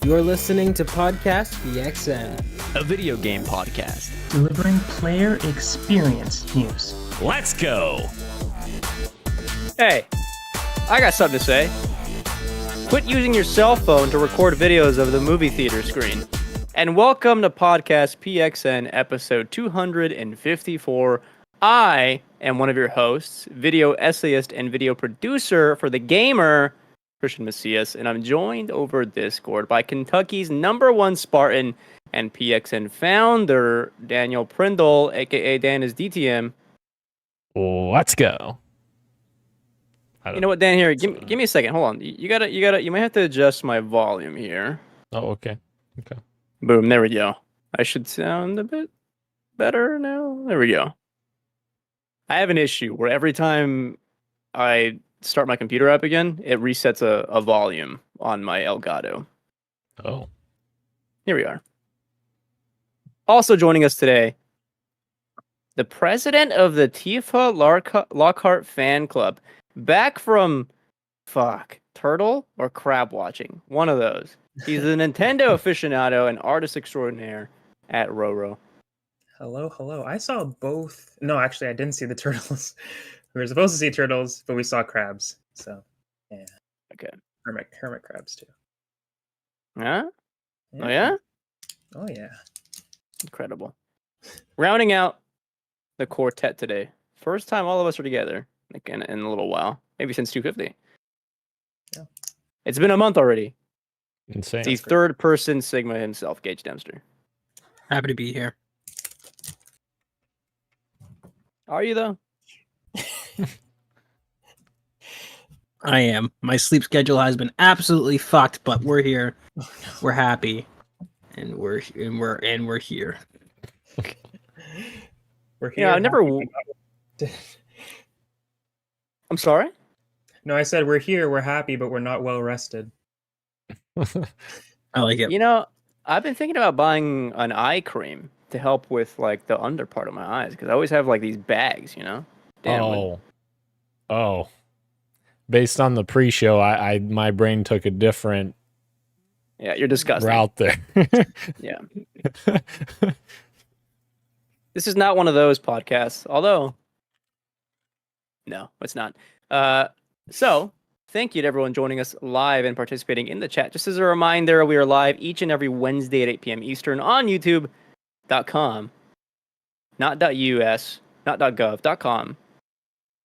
You're listening to Podcast PXN, a video game podcast delivering player experience news. Let's go! Hey, I got something to say. Quit using your cell phone to record videos of the movie theater screen. And welcome to Podcast PXN episode 254. I am one of your hosts, video essayist and video producer for The Gamer, Christian Macias, and I'm joined over Discord by Kentucky's #1 Spartan and PXN founder, Daniel Prindle, aka Dan is DTM. Let's go. You know what, Dan? Here, give me a second. Hold on. You might have to adjust my volume here. Oh, okay. Boom. There we go. I should sound a bit better now. There we go. I have an issue where every time I start my computer up again, it resets a volume on my Elgato. Oh. Here we are. Also joining us today, the president of the Tifa Lockhart fan club. Back from, turtle or crab watching. One of those. He's a Nintendo aficionado and artist extraordinaire at Roro. Hello. I saw both. No, actually, I didn't see the turtles. We were supposed to see turtles, but we saw crabs. So, yeah. Okay. Hermit crabs, too. Huh? Yeah. Oh, yeah? Oh, yeah. Incredible. Rounding out the quartet today. First time all of us are together in a little while. Maybe since 250. Yeah. It's been a month already. Insane. The third person Sigma himself, Gage Dempster. happy to be here. Are you, though? I am. My sleep schedule has been absolutely fucked, but we're here. We're happy, and we're here. We're here. Yeah, I never. I'm sorry? No, I said we're here, we're happy, but we're not well rested. I like it. You know, I've been thinking about buying an eye cream to help with like the under part of my eyes because I always have like these bags, you know. Oh. Based on the pre-show, I my brain took a different You're disgusting route there. Yeah. This is not one of those podcasts, although no, it's not. So thank you to everyone joining us live and participating in the chat. Just as a reminder, we are live each and every Wednesday at 8 p.m. Eastern on YouTube.com, not .us, not .gov.com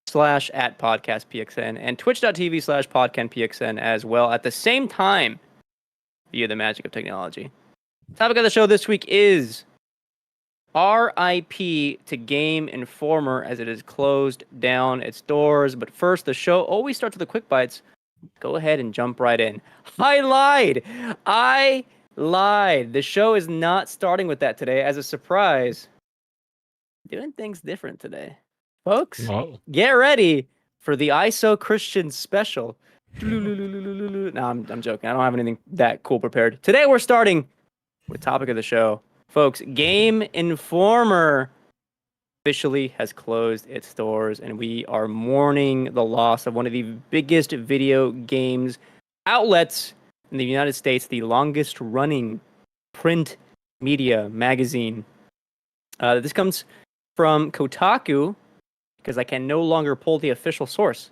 /@podcastpxn and twitch.tv/podcastpxn as well at the same time via the magic of technology. Topic of the show this week is RIP to GameInformer as it has closed down its doors. But first, the show always starts with the quick bites. Go ahead and jump right in. I lied. The show is not starting with that today. As a surprise, doing things different today. Folks, Get ready for the ISO Christian special. No, I'm joking. I don't have anything that cool prepared. Today we're starting with topic of the show. Folks, GameInformer officially has closed its doors, and we are mourning the loss of one of the biggest video games outlets in the United States, the longest running print media magazine. This comes from Kotaku, because I can no longer pull the official source.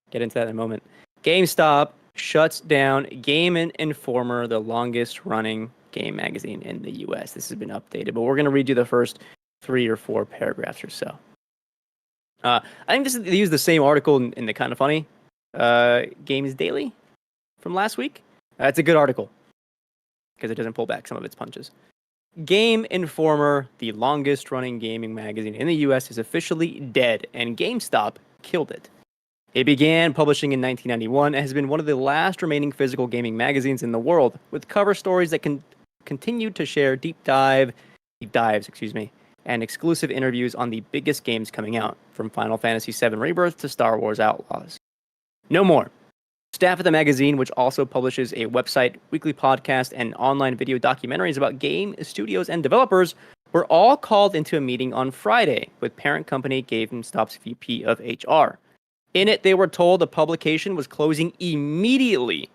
Get into that in a moment. GameStop shuts down GameInformer, the longest running game magazine in the US. This has been updated, but we're going to read you the first 3 or 4 paragraphs or so. I think they use the same article in the kind of funny Games Daily from last week. It's a good article because it doesn't pull back some of its punches. GameInformer, the longest running gaming magazine in the US, is officially dead, and GameStop killed it. It began publishing in 1991 and has been one of the last remaining physical gaming magazines in the world, with cover stories that continue to share deep dives, and exclusive interviews on the biggest games coming out, from Final Fantasy VII Rebirth to Star Wars Outlaws. No more. Staff at the magazine, which also publishes a website, weekly podcast, and online video documentaries about game studios and developers, were all called into a meeting on Friday with parent company GameStop's VP of HR. In it, they were told the publication was closing immediately.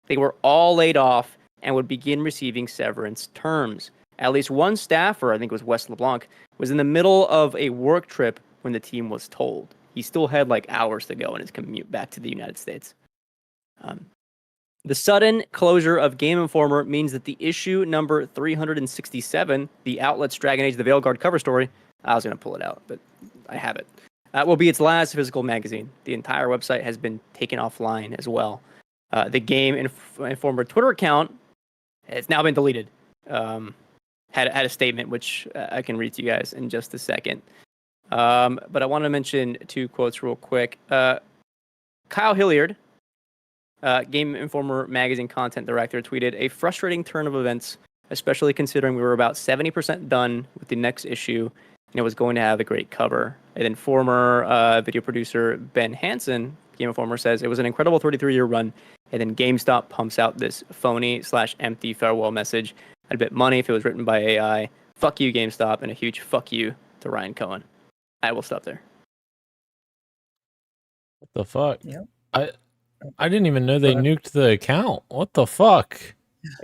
They were all laid off and would begin receiving severance terms. At least one staffer, I think it was Wes LeBlanc, was in the middle of a work trip when the team was told. He still had like hours to go in his commute back to the United States. The sudden closure of GameInformer means that the issue number 367, the outlet's Dragon Age: The Veilguard cover story, I was going to pull it out, but I have it, will be its last physical magazine. The entire website has been taken offline as well. The GameInformer Twitter account has now been deleted. Had a statement, which I can read to you guys in just a second. But I want to mention 2 quotes real quick. Kyle Hilliard, GameInformer magazine content director, tweeted, "A frustrating turn of events, especially considering we were about 70% done with the next issue, and it was going to have a great cover." And then former video producer Ben Hansen, GameInformer, says, "It was an incredible 33-year run, and then GameStop pumps out this phony/empty farewell message. I'd bet money if it was written by AI. Fuck you, GameStop, and a huge fuck you to Ryan Cohen." I will stop there. What the fuck? Yeah. I didn't even know they nuked the account. What the fuck?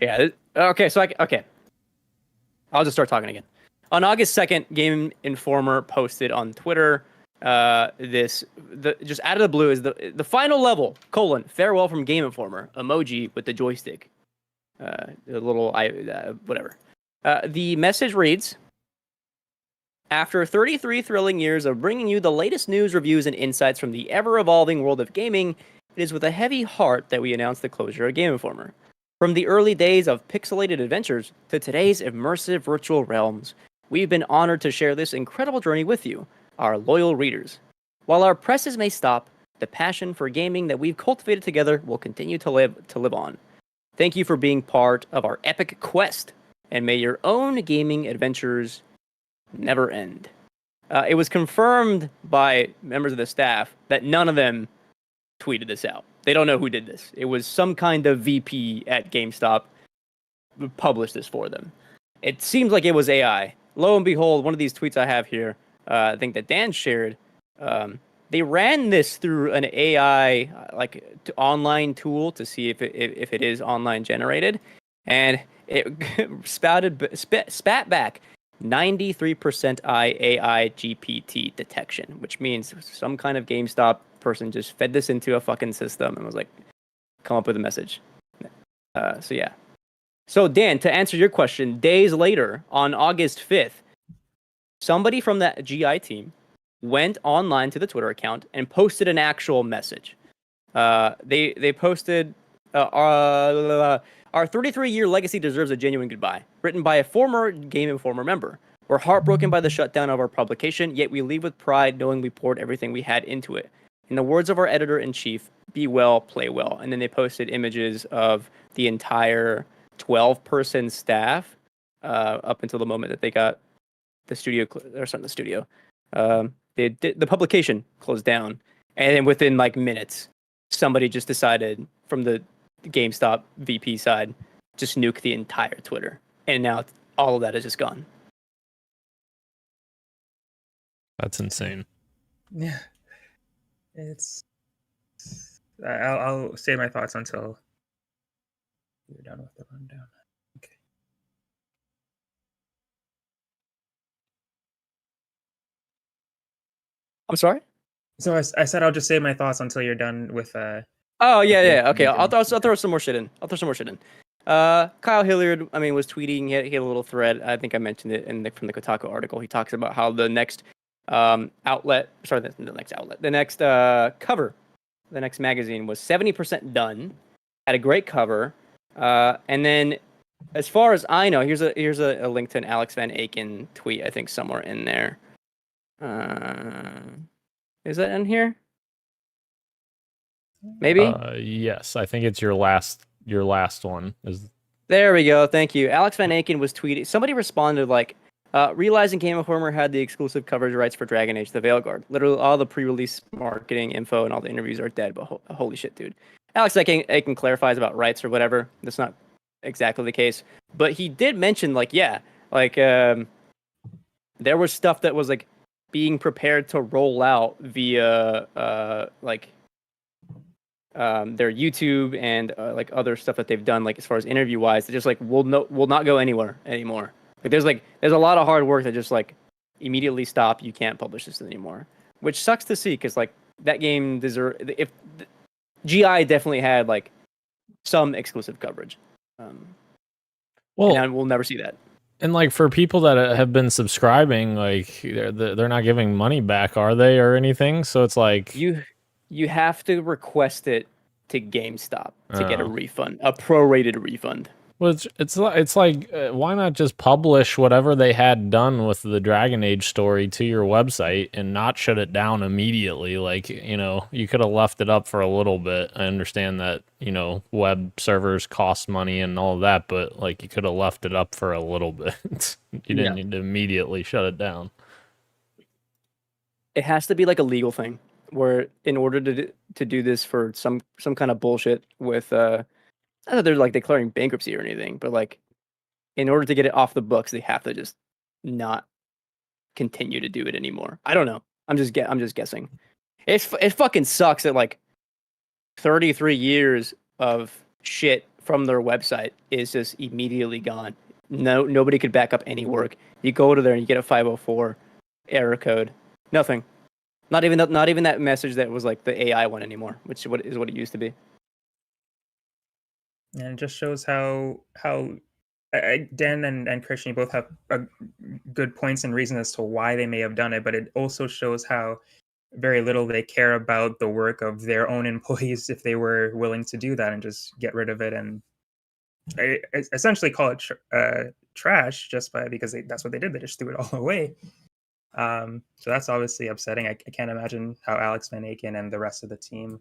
Yeah. Okay. So I'll just start talking again. On August 2nd, GameInformer posted on Twitter just out of the blue is the final level, farewell from GameInformer, emoji with the joystick. The little whatever. The message reads, "After 33 thrilling years of bringing you the latest news, reviews, and insights from the ever-evolving world of gaming, it is with a heavy heart that we announce the closure of GameInformer. From the early days of pixelated adventures to today's immersive virtual realms, we've been honored to share this incredible journey with you, our loyal readers. While our presses may stop, the passion for gaming that we've cultivated together will continue to live on. Thank you for being part of our epic quest, and may your own gaming adventures never end." It was confirmed by members of the staff that none of them tweeted this out. They don't know who did this. It was some kind of VP at GameStop who published this for them. It seems like it was AI. Lo and behold, one of these tweets I have here, I think that Dan shared, they ran this through an AI online tool to see if it is online generated, and it spat back 93% AI GPT detection, which means some kind of GameStop person just fed this into a fucking system and was like, come up with a message. So yeah. So Dan, to answer your question, days later, on August 5th, somebody from that GI team went online to the Twitter account and posted an actual message. They posted, "Our 33-year legacy deserves a genuine goodbye," written by a former GameInformer member. "We're heartbroken by the shutdown of our publication, yet we leave with pride knowing we poured everything we had into it. In the words of our editor-in-chief, be well, play well." And then they posted images of the entire 12-person staff up until the moment that they got the studio, the publication closed down. And then within minutes, somebody just decided from the GameStop VP side, just nuke the entire Twitter. And now all of that is just gone. That's insane. Yeah. I'll say my thoughts until you're done with the rundown. Okay. I'm sorry? So I said I'll just say my thoughts until you're done with Oh yeah. Okay, I'll throw some more shit in. Kyle Hilliard, was tweeting. He had a little thread. I think I mentioned it from the Kotaku article. He talks about how the next cover, the next magazine was 70% done, had a great cover, and then, as far as I know, here's a link to an Alex Van Aken tweet. I think somewhere in there. Is that in here? Maybe. Yes, I think it's your last one. There we go. Thank you. Alex Van Aken was tweeting. Somebody responded realizing GameInformer had the exclusive coverage rights for Dragon Age: The Veilguard. Literally all the pre-release marketing info and all the interviews are dead, but holy shit, dude. Alex Aken clarifies about rights or whatever. That's not exactly the case. But he did mention, there was stuff that was, being prepared to roll out via, their YouTube and like other stuff that they've done, like as far as interview wise, they just like will not go anywhere anymore. Like there's a lot of hard work that just like immediately stop. You can't publish this anymore, which sucks to see because like that game if GI definitely had like some exclusive coverage. And we'll never see that. And like for people that have been subscribing, like they're not giving money back, are they, or anything? So it's like you have to request it to GameStop to get a refund, a prorated refund. Well, it's like why not just publish whatever they had done with the Dragon Age story to your website and not shut it down immediately? Like, you know, you could have left it up for a little bit. I understand that, you know, web servers cost money and all of that, but like you could have left it up for a little bit. You didn't need to immediately shut it down. It has to be like a legal thing where in order to do this for some kind of bullshit with not that they're like declaring bankruptcy or anything, but like in order to get it off the books, they have to just not continue to do it anymore. I don't know. I'm just guessing. It fucking sucks that like 33 years of shit from their website is just immediately gone. Nobody could back up any work. You go to there and you get a 504 error code. Nothing. Not even that message that was like the AI one anymore, which is what it used to be. And it just shows how Dan and Christian both have good points and reasons as to why they may have done it, but it also shows how very little they care about the work of their own employees if they were willing to do that and just get rid of it and essentially call it trash just because that's what they did. They just threw it all away. So that's obviously upsetting. I can't imagine how Alex Van Aken and the rest of the team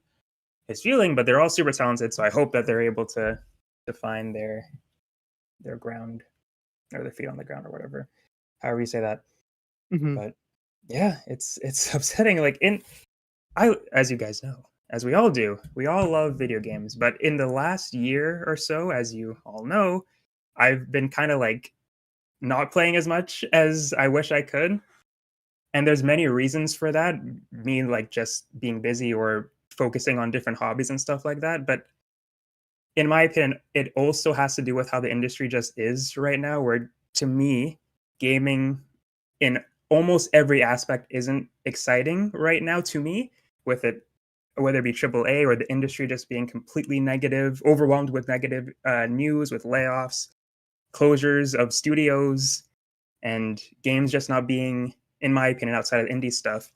is feeling, but they're all super talented, so I hope that they're able to find their ground or their feet on the ground or whatever, however you say that. But yeah, it's upsetting. Like as you guys know, as we all do, we all love video games, but in the last year or so, as you all know, I've been kind of like not playing as much as I wish I could, and there's many reasons for that, me like just being busy or focusing on different hobbies and stuff like that. But in my opinion, it also has to do with how the industry just is right now, where to me, gaming in almost every aspect isn't exciting right now to me, with it, whether it be AAA or the industry just being completely negative, overwhelmed with negative news, with layoffs, closures of studios, and games just not being, in my opinion, outside of indie stuff,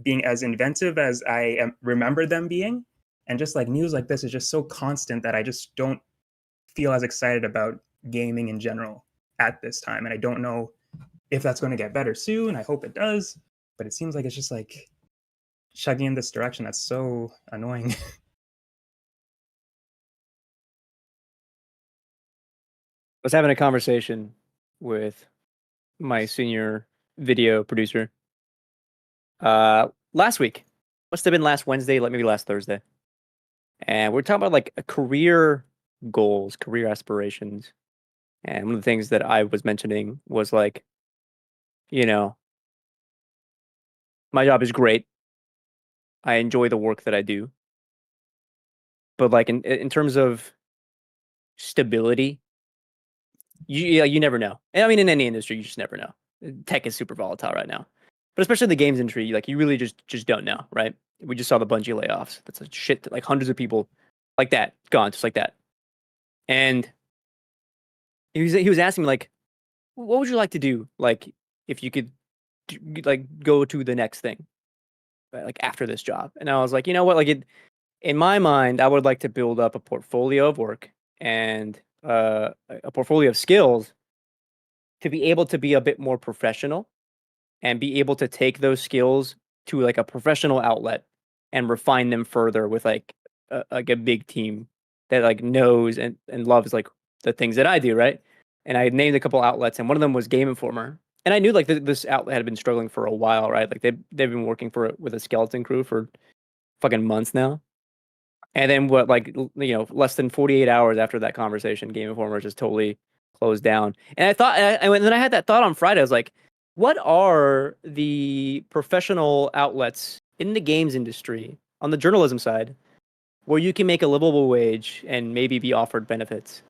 being as inventive as I remember them being. And just like news like this is just so constant that I just don't feel as excited about gaming in general at this time. And I don't know if that's going to get better soon. I hope it does. But it seems like it's just like chugging in this direction. That's so annoying. I was having a conversation with my senior video producer last week. Must have been last Wednesday, like maybe last Thursday. And we're talking about like career goals, career aspirations. And one of the things that I was mentioning was like, you know, my job is great. I enjoy the work that I do. But like in terms of stability, you never know. And I mean, in any industry, you just never know. Tech is super volatile right now. But especially the games industry, like you really just don't know, right? We just saw the Bungie layoffs. That's a shit, like hundreds of people like that, gone, just like that. And he was asking me like, what would you like to do? Like if you could like go to the next thing, right? Like after this job. And I was like, you know what? Like in my mind, I would like to build up a portfolio of work and a portfolio of skills to be able to be a bit more professional and be able to take those skills to like a professional outlet and refine them further with like a big team that like knows and loves like the things that I do, right? And I named a couple outlets, and one of them was GameInformer. And I knew like this outlet had been struggling for a while, right? Like they've been working with a skeleton crew for fucking months now. And then less than 48 hours after that conversation, GameInformer just totally closed down. And I thought, and then I had that thought on Friday. I was like, what are the professional outlets in the games industry on the journalism side where you can make a livable wage and maybe be offered benefits.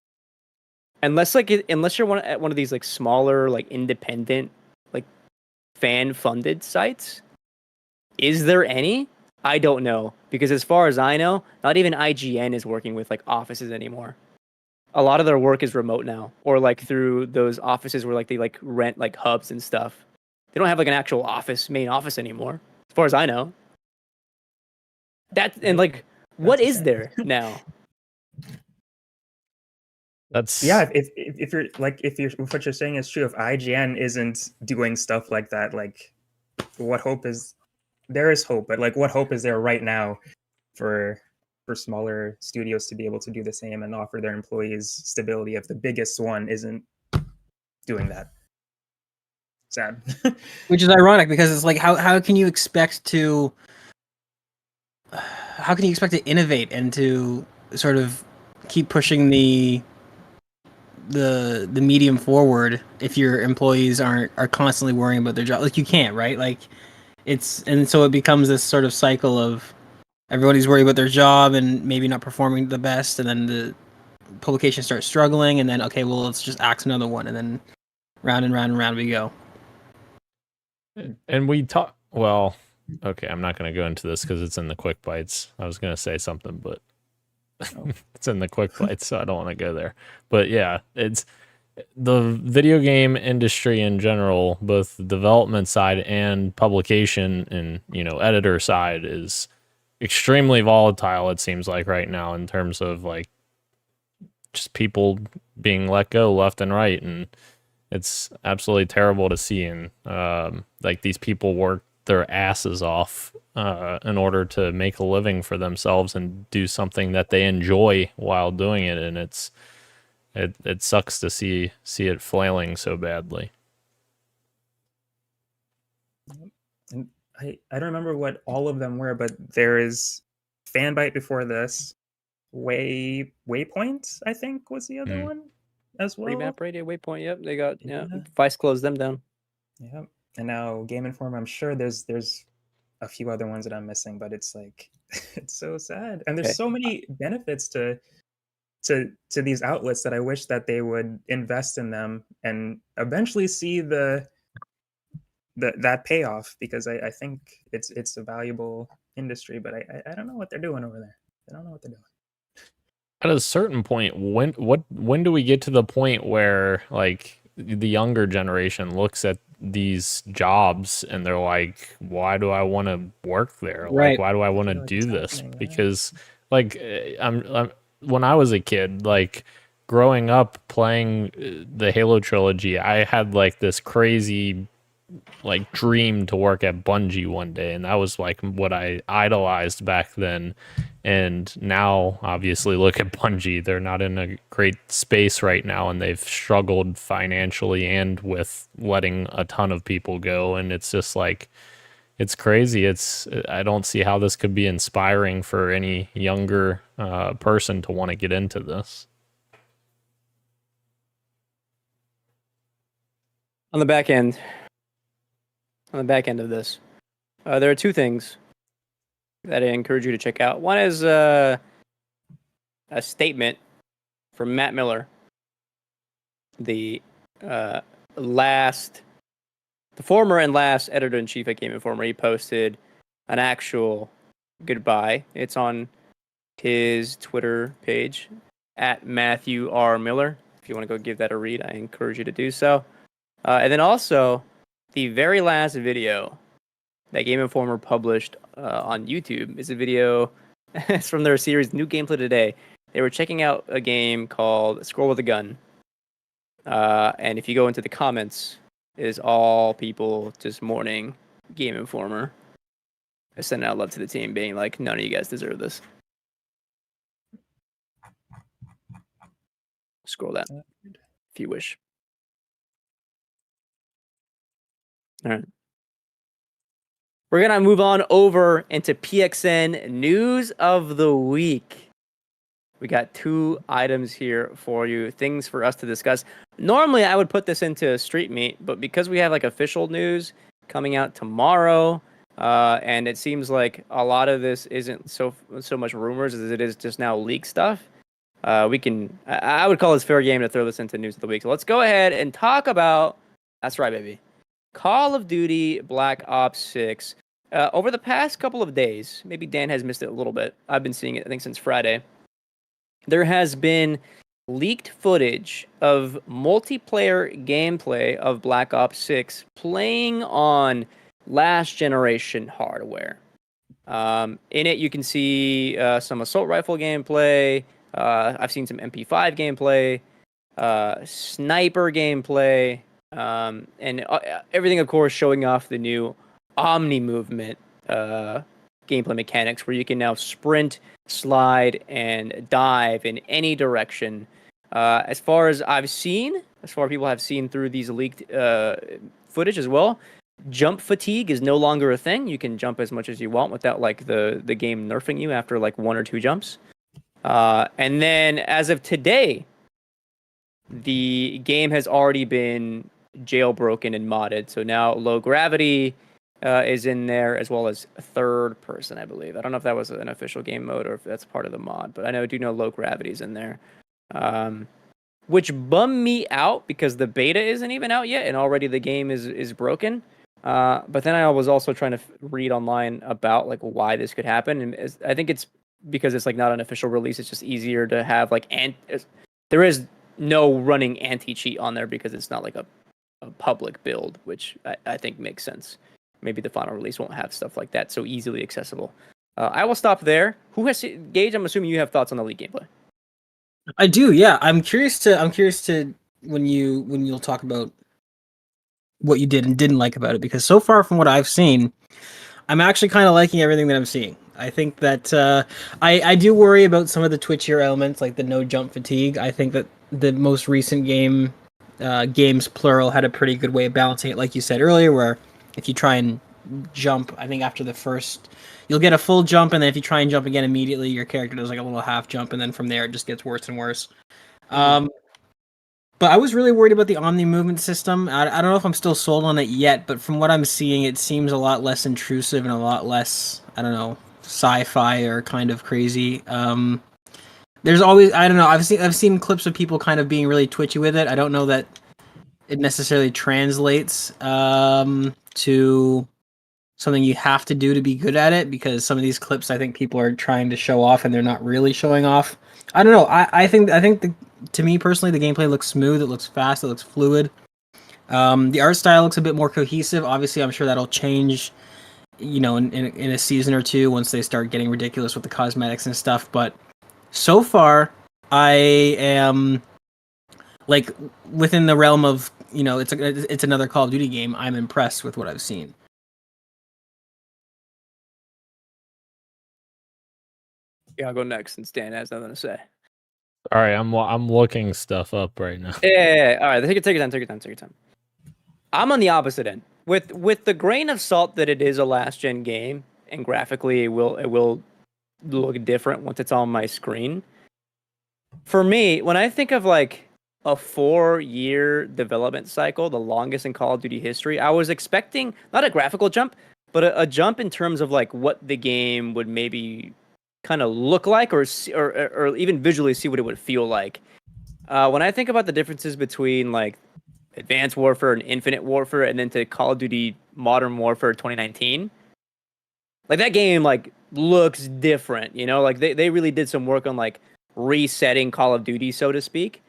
Unless you're one of these like smaller, like independent, like fan funded sites. Is there any? I don't know, because as far as I know, not even IGN is working with like offices anymore. A lot of their work is remote now, or like through those offices where like they like rent like hubs and stuff. They don't have like an actual main office anymore, as far as I know. What is there now? That's if you're if what you're saying is true, if IGN isn't doing stuff like that, like what hope is there? Is hope, but like what hope is there right now for smaller studios to be able to do the same and offer their employees stability if the biggest one isn't doing that? Sad. Which is ironic, because it's like how can you expect to innovate and to sort of keep pushing the medium forward if your employees are constantly worrying about their job? Like, you can't, right? Like, so it becomes this sort of cycle of everybody's worried about their job and maybe not performing the best, and then the publication starts struggling, and then okay, well, let's just axe another one, and then round and round and round we go. And we talk. Well, okay, I'm not going to go into this because it's in the quick bites. I was going to say something, but it's in the quick bites, so I don't want to go there. But yeah, it's the video game industry in general, both the development side and publication and editor side, is extremely volatile. It seems like right now, in terms of like just people being let go left and right, and it's absolutely terrible to see. And like, these people work their asses off in order to make a living for themselves and do something that they enjoy while doing it, and it sucks to see it flailing so badly. And I don't remember what all of them were, but there is Fanbyte before this. Waypoint, I think, was the other one as well. Remap Radio, Waypoint. Yep, they got Vice closed them down. Yeah, and now GameInformer. I'm sure there's a few other ones that I'm missing, but it's like it's so sad. And there's so many benefits to these outlets that I wish that they would invest in them and eventually see that payoff, because I think it's a valuable industry, but I don't know what they're doing over there. I don't know what they're doing. At a certain point, when do we get to the point where like the younger generation looks at these jobs and they're like, why do I want to work there? Right. Like, why do I want to do this? Because like I'm when I was a kid, like growing up playing the Halo trilogy, I had like this crazy like dream to work at Bungie one day, and that was like what I idolized back then. And now obviously look at Bungie, they're not in a great space right now, and they've struggled financially and with letting a ton of people go, and it's just like, it's crazy. I don't see how this could be inspiring for any younger person to want to get into this. On the back end of this, there are two things that I encourage you to check out. One is a statement from Matt Miller, the former and last editor-in-chief at GameInformer. He posted an actual goodbye. It's on his Twitter page, at Matthew R. Miller. If you want to go give that a read, I encourage you to do so. And then also, the very last video that GameInformer published on YouTube is a video. It's from their series New Gameplay Today. They were checking out a game called Scroll with a Gun. And if you go into the comments, it is all people just mourning GameInformer. I sent out love to the team, being like, none of you guys deserve this. Scroll that if you wish. All right. We're going to move on over into PXN News of the Week. We got two items here for you, things for us to discuss. Normally, I would put this into Street Meet, but because we have like official news coming out tomorrow and it seems like a lot of this isn't so much rumors as it is just now leak stuff. I would call this fair game to throw this into news of the week. So let's go ahead and talk about. That's right, baby. Call of Duty Black Ops 6. Over the past couple of days, maybe Dan has missed it a little bit. I've been seeing it, I think, since Friday. There has been leaked footage of multiplayer gameplay of Black Ops 6 playing on last generation hardware. In it, you can see some assault rifle gameplay. I've seen some MP5 gameplay, sniper gameplay, and everything, of course, showing off the new Omni movement gameplay mechanics, where you can now sprint, slide, and dive in any direction. As far as people have seen through these leaked footage as well, jump fatigue is no longer a thing. You can jump as much as you want without like the game nerfing you after like 1 or 2 jumps. And then as of today, the game has already been jailbroken and modded. So now low gravity is in there, as well as third person, I believe. I don't know if that was an official game mode or if that's part of the mod, but I do know low gravity is in there. Which bummed me out because the beta isn't even out yet and already the game is broken. But then I was also trying to read online about like why this could happen, and I think it's because it's like not an official release. It's just easier to have like there is no running anti-cheat on there because it's not like a public build, which I think makes sense. Maybe the final release won't have stuff like that so easily accessible. I will stop there. Who has Gage? I'm assuming you have thoughts on the league gameplay. I do, yeah. I'm curious to when you'll talk about what you did and didn't like about it, because so far from what I've seen, I'm actually kind of liking everything that I'm seeing. I think that I do worry about some of the twitchier elements, like the no jump fatigue. I think that the most recent games plural had a pretty good way of balancing it, like you said earlier, where if you try and jump, I think after the first, you'll get a full jump, and then if you try and jump again immediately, your character does like a little half jump, and then from there it just gets worse and worse. But I was really worried about the Omni movement system. I don't know if I'm still sold on it yet, but from what I'm seeing, it seems a lot less intrusive and a lot less, I don't know, sci-fi or kind of crazy. There's always, I don't know, I've seen clips of people kind of being really twitchy with it. I don't know that it necessarily translates to something you have to do to be good at it, because some of these clips I think people are trying to show off and they're not really showing off. I don't know. I think to me personally, the gameplay looks smooth. It looks fast. It looks fluid. The art style looks a bit more cohesive. Obviously, I'm sure that'll change, in a season or two once they start getting ridiculous with the cosmetics and stuff. But so far, I am like within the realm of it's another Call of Duty game. I'm impressed with what I've seen. Yeah, I'll go next since Dan has nothing to say. All right, I'm looking stuff up right now. Yeah. All right, take your time. I'm on the opposite end. With the grain of salt that it is a last gen game, and graphically it will look different once it's on my screen. For me, when I think of like a 4-year development cycle, the longest in Call of Duty history, I was expecting not a graphical jump, but a jump in terms of like what the game would maybe kind of look like, or even visually see what it would feel like. When I think about the differences between like Advanced Warfare and Infinite Warfare, and then to Call of Duty Modern Warfare 2019, like that game like looks different, like they really did some work on like resetting Call of Duty, so to speak.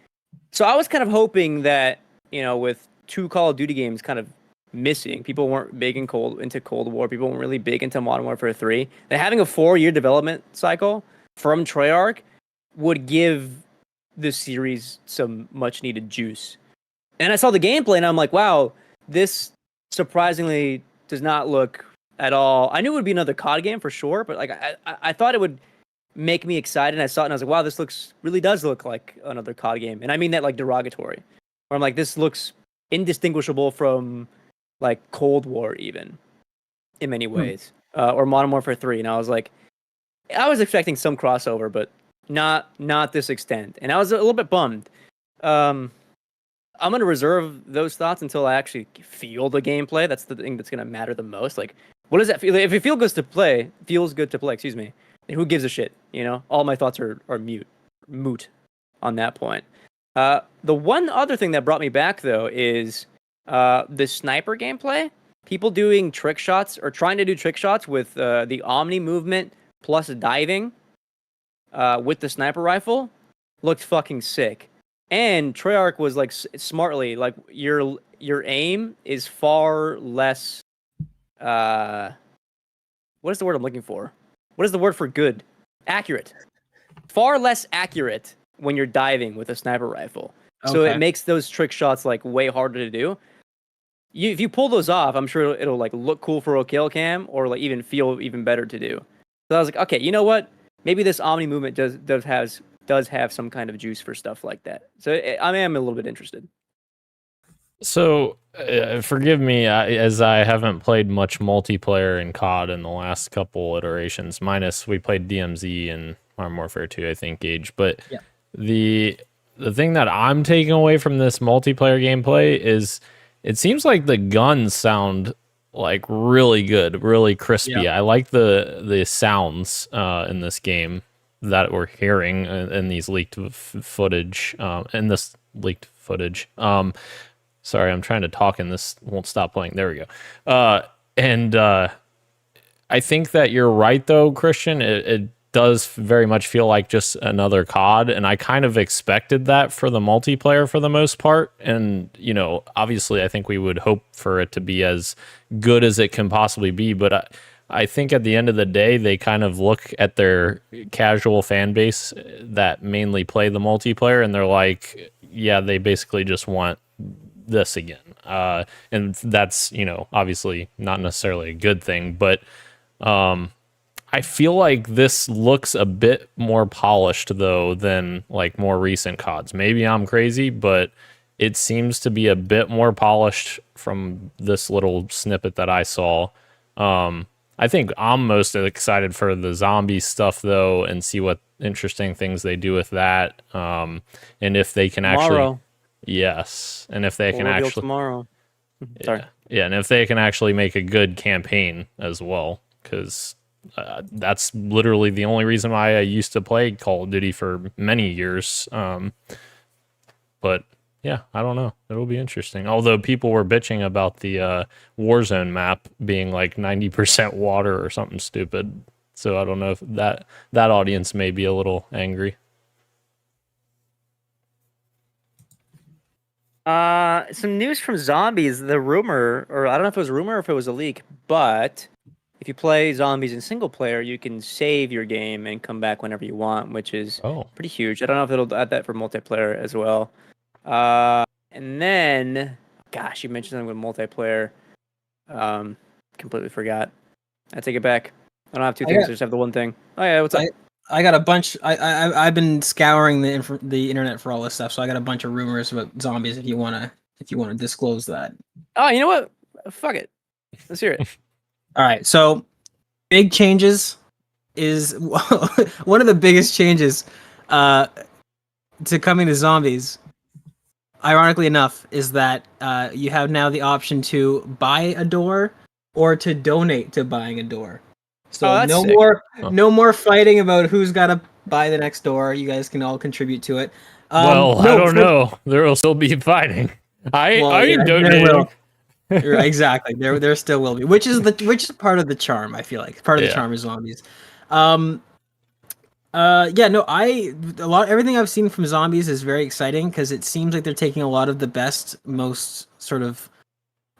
So I was kind of hoping that, with 2 Call of Duty games kind of missing, people weren't big into Cold War, people weren't really big into Modern Warfare 3, that having a 4-year development cycle from Treyarch would give the series some much needed juice. And I saw the gameplay and I'm like, wow, this surprisingly does not look at all. I knew it would be another COD game for sure, but like I thought it would make me excited. And I saw it and I was like, wow, this really does look like another COD game. And I mean that like derogatory. Where I'm like, this looks indistinguishable from like Cold War even in many ways, or Modern Warfare 3. And I was like, I was expecting some crossover, but not this extent. And I was a little bit bummed. I'm going to reserve those thoughts until I actually feel the gameplay. That's the thing that's going to matter the most. Like What does that feel? If it feels good to play, excuse me, then who gives a shit? You know, all my thoughts are moot on that point. The one other thing that brought me back though is the sniper gameplay. People doing trick shots or trying to do trick shots with the Omni movement plus diving with the sniper rifle looked fucking sick. And Treyarch was like smartly like your aim is far less. What is the word I'm looking for? What is the word for good? Accurate. Far less accurate when you're diving with a sniper rifle. Okay. So it makes those trick shots like way harder to do. If you pull those off, I'm sure it'll like look cool for a kill cam or like even feel even better to do. So I was like, okay, you know what? Maybe this Omni movement does have some kind of juice for stuff like that. So I am a little bit interested. So forgive me, as I haven't played much multiplayer in COD in the last couple iterations. Minus we played DMZ and Modern Warfare 2, I think, Gage. But yeah. The thing that I'm taking away from this multiplayer gameplay is it seems like the guns sound like really good, really crispy. Yeah. I like the sounds in this game that we're hearing in these leaked footage. Sorry, I'm trying to talk and this won't stop playing. There we go. And I think that you're right, though, Christian. It does very much feel like just another COD, and I kind of expected that for the multiplayer for the most part. And, you know, obviously I think we would hope for it to be as good as it can possibly be, but I think at the end of the day, they kind of look at their casual fan base that mainly play the multiplayer, and they're like, yeah, they basically just want this again. And that's, you know, obviously not necessarily a good thing, but I feel like this looks a bit more polished though than like more recent CODs. Maybe I'm crazy, but it seems to be a bit more polished from this little snippet that I saw. I think I'm most excited for the zombie stuff though, and see what interesting things they do with that. And if they can actually, yes, and if they can actually tomorrow. Sorry. Yeah, and if they can actually make a good campaign as well, because that's literally the only reason why I used to play Call of Duty for many years. But yeah, I don't know. It'll be interesting. Although people were bitching about the Warzone map being like 90% water or something stupid. So I don't know if that audience may be a little angry. Some news from Zombies. The rumor, or I don't know if it was a rumor or if it was a leak, but if you play Zombies in single player, you can save your game and come back whenever you want, which is pretty huge. I don't know if it'll add that for multiplayer as well. And then, gosh, you mentioned something with multiplayer. Completely forgot. I take it back. I don't have two things. I just have the one thing. Oh yeah, what's up? I got a bunch. I've been scouring the internet for all this stuff, so I got a bunch of rumors about zombies. If you wanna disclose that. Oh, you know what? Fuck it. Let's hear it. All right. So, big changes is one of the biggest changes to coming to zombies. Ironically enough, is that you have now the option to buy a door or to donate to buying a door. So no more fighting about who's got to buy the next door. You guys can all contribute to it. I don't know. There will still be fighting. I donating. Exactly. There still will be, which is part of the charm. I feel like part of the charm is zombies. Everything I've seen from Zombies is very exciting because it seems like they're taking a lot of the best, most sort of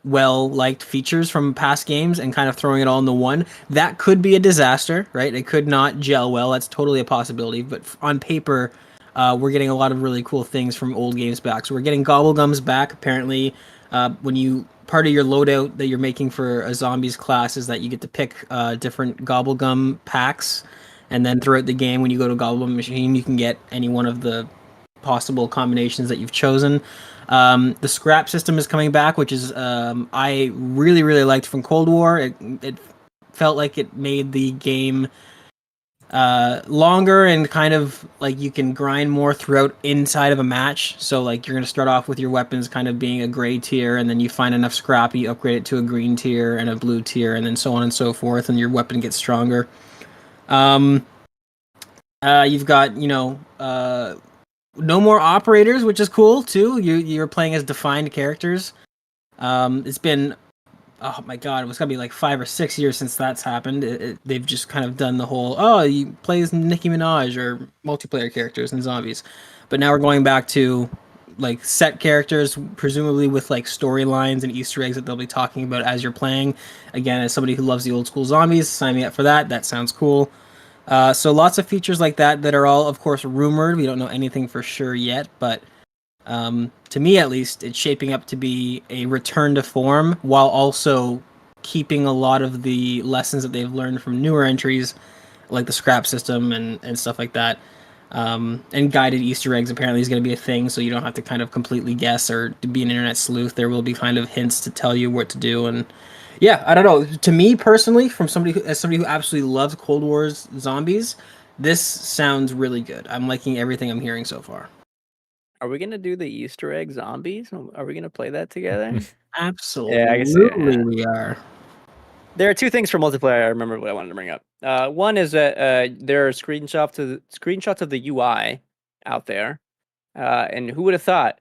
well-liked features from past games and kind of throwing it all into one. That could be a disaster, right? It could not gel well. That's totally a possibility. But on paper, we're getting a lot of really cool things from old games back. So we're getting Gobblegums back. Apparently, part of your loadout that you're making for a Zombies class is that you get to pick different Gobblegum packs. And then throughout the game, when you go to a Gobblegum machine, you can get any one of the possible combinations that you've chosen. The scrap system is coming back, which is I really, really liked from Cold War. It felt like it made the game longer and kind of like you can grind more throughout inside of a match. So like you're gonna start off with your weapons kind of being a gray tier, and then you find enough scrap, you upgrade it to a green tier and a blue tier, and then so on and so forth, and your weapon gets stronger. You've got no more operators, which is cool too. You're playing as defined characters. It's been, oh my god, it was gonna be like 5 or 6 years since that's happened. They've just kind of done the whole, you play as Nicki Minaj or multiplayer characters and zombies, but now we're going back to like set characters, presumably with like storylines and Easter eggs that they'll be talking about as you're playing. Again, as somebody who loves the old school zombies, sign me up for that. That sounds cool. So lots of features like that are all, of course, rumored. We don't know anything for sure yet, but to me at least, it's shaping up to be a return to form while also keeping a lot of the lessons that they've learned from newer entries, like the scrap system and stuff like that. And guided Easter eggs apparently is going to be a thing, so you don't have to kind of completely guess or to be an internet sleuth. There will be kind of hints to tell you what to do, and yeah, I don't know. To me personally, from somebody who absolutely loves Cold War's zombies, this sounds really good. I'm liking everything I'm hearing so far. Are we gonna do the Easter egg zombies? Are we gonna play that together? Absolutely, Yeah, I can see it, yeah. we are. There are two things for multiplayer I remember what I wanted to bring up. One is that there are screenshots of the UI out there, and who would have thought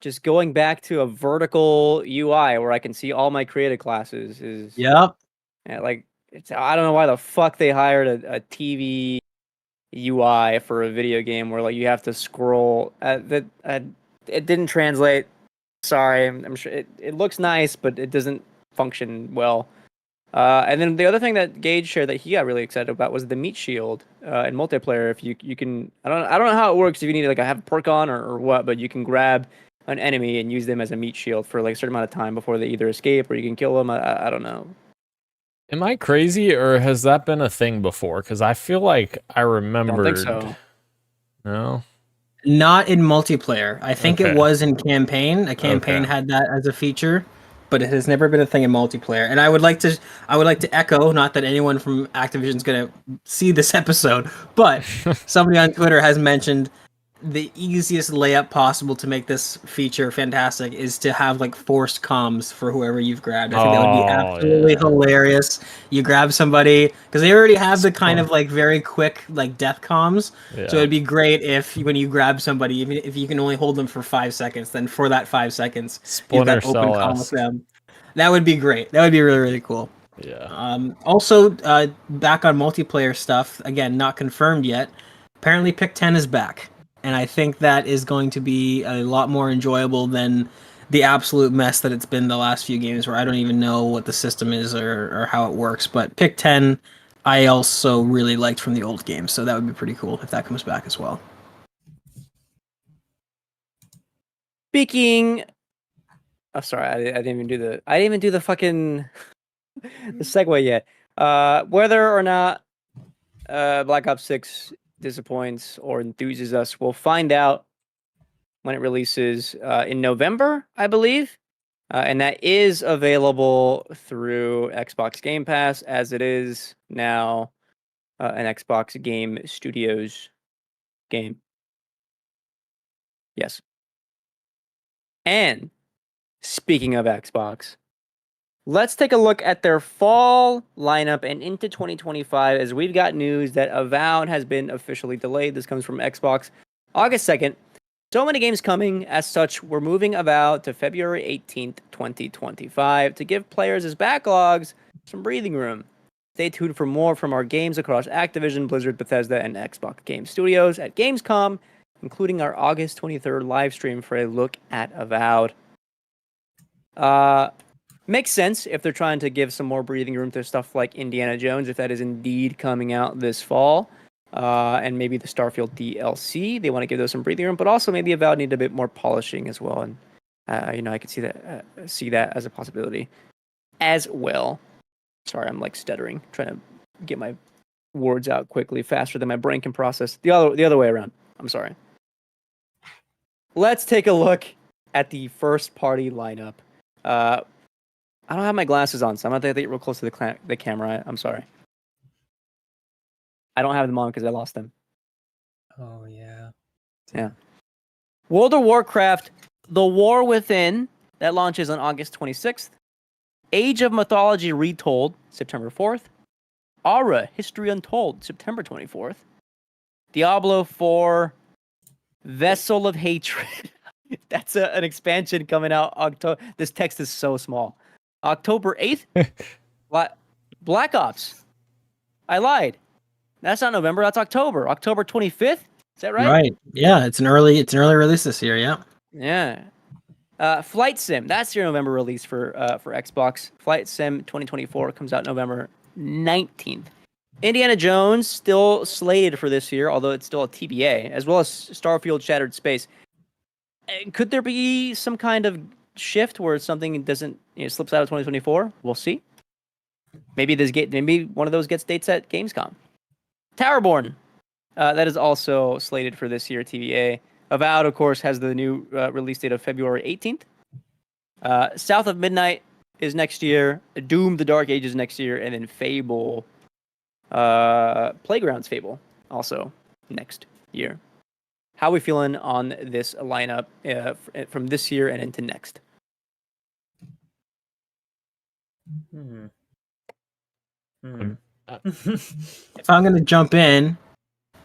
just going back to a vertical UI where I can see all my created classes is Yep. like I don't know why the fuck they hired a TV UI for a video game where like you have to scroll. It didn't translate. Sorry, I'm sure it looks nice, but it doesn't function well. And then the other thing that Gage shared that he got really excited about was the meat shield in multiplayer. If you can, I don't know how it works if you need to like have a perk on or what, but you can grab an enemy and use them as a meat shield for like a certain amount of time before they either escape or you can kill them. I don't know. Am I crazy or has that been a thing before? Because I feel like I remembered. Don't think so. No. Not in multiplayer. I think it Okay. was in campaign. A campaign Okay. had that as a feature, but it has never been a thing in multiplayer. And I would like to echo, not that anyone from Activision's gonna see this episode, but somebody on Twitter has mentioned the easiest layup possible to make this feature fantastic is to have like forced comms for whoever you've grabbed. I think that would be absolutely hilarious. You grab somebody because they already have the kind of like very quick like death comms. Yeah. So it'd be great if when you grab somebody, even if you can only hold them for 5 seconds, then for that 5 seconds you've got open comm with them. That would be great. That would be really, really cool. Yeah. Also, back on multiplayer stuff, again, not confirmed yet. Apparently, Pick 10 is back. And I think that is going to be a lot more enjoyable than the absolute mess that it's been the last few games where I don't even know what the system is or how it works. But Pick 10, I also really liked from the old games. So that would be pretty cool if that comes back as well. Speaking... Oh, sorry, I didn't even do the fucking the segue yet. Whether or not Black Ops 6 disappoints or enthuses us, we'll find out when it releases in November, I believe. And that is available through Xbox Game Pass, as it is now an Xbox Game Studios game. Yes. And speaking of Xbox, let's take a look at their fall lineup and into 2025 as we've got news that Avowed has been officially delayed. This comes from Xbox August 2nd. So many games coming. As such, we're moving Avowed to February 18th, 2025 to give players as backlogs some breathing room. Stay tuned for more from our games across Activision, Blizzard, Bethesda, and Xbox Game Studios at Gamescom, including our August 23rd live stream for a look at Avowed. Makes sense if they're trying to give some more breathing room to stuff like Indiana Jones, if that is indeed coming out this fall, and maybe the Starfield DLC. They want to give those some breathing room, but also maybe Avowed need a bit more polishing as well. And I could see that as a possibility as well. Sorry, I'm like stuttering, trying to get my words out quickly, faster than my brain can process. The other way around. I'm sorry. Let's take a look at the first party lineup. I don't have my glasses on, so I'm going to get real close to the camera. I'm sorry. I don't have them on because I lost them. Oh yeah. Yeah. World of Warcraft: The War Within, that launches on August 26th. Age of Mythology Retold, September 4th. Aura: History Untold, September 24th. Diablo 4: Vessel of Hatred. That's an expansion coming out October. This text is so small. October 8th. Black Ops. I lied. That's not November. That's October. October 25th. Is that right? Right. Yeah, it's an early release this year. Yeah. Yeah. Flight Sim. That's your November release for Xbox. Flight Sim 2024 comes out November 19th. Indiana Jones still slated for this year, although it's still a TBA, as well as Starfield Shattered Space. Could there be some kind of shift where something doesn't slips out of 2024? We'll see. Maybe one of those gets dates at Gamescom. Towerborn. That is also slated for this year, TBA. Avowed, of course, has the new release date of February 18th. South of Midnight is next year. Doom: The Dark Ages next year, and then Fable, Playground's Fable, also next year. How are we feeling on this lineup from this year and into next? If I'm gonna jump in,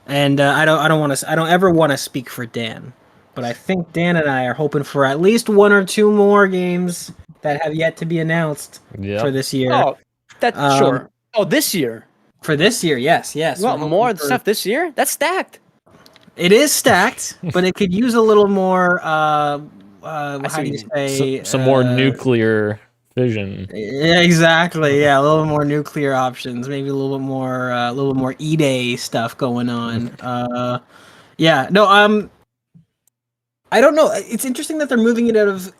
and I don't ever want to speak for Dan, but I think Dan and I are hoping for at least one or two more games that have yet to be announced for this year. Oh, that's sure. Oh, this year. For this year, yes. You want more stuff this year? That's stacked. It is stacked, but it could use a little more. How do you say? Some more nuclear fission. Yeah, exactly. Yeah, a little more nuclear options. Maybe a little bit more E-Day stuff going on. Yeah. No. I don't know. It's interesting that they're moving it out of.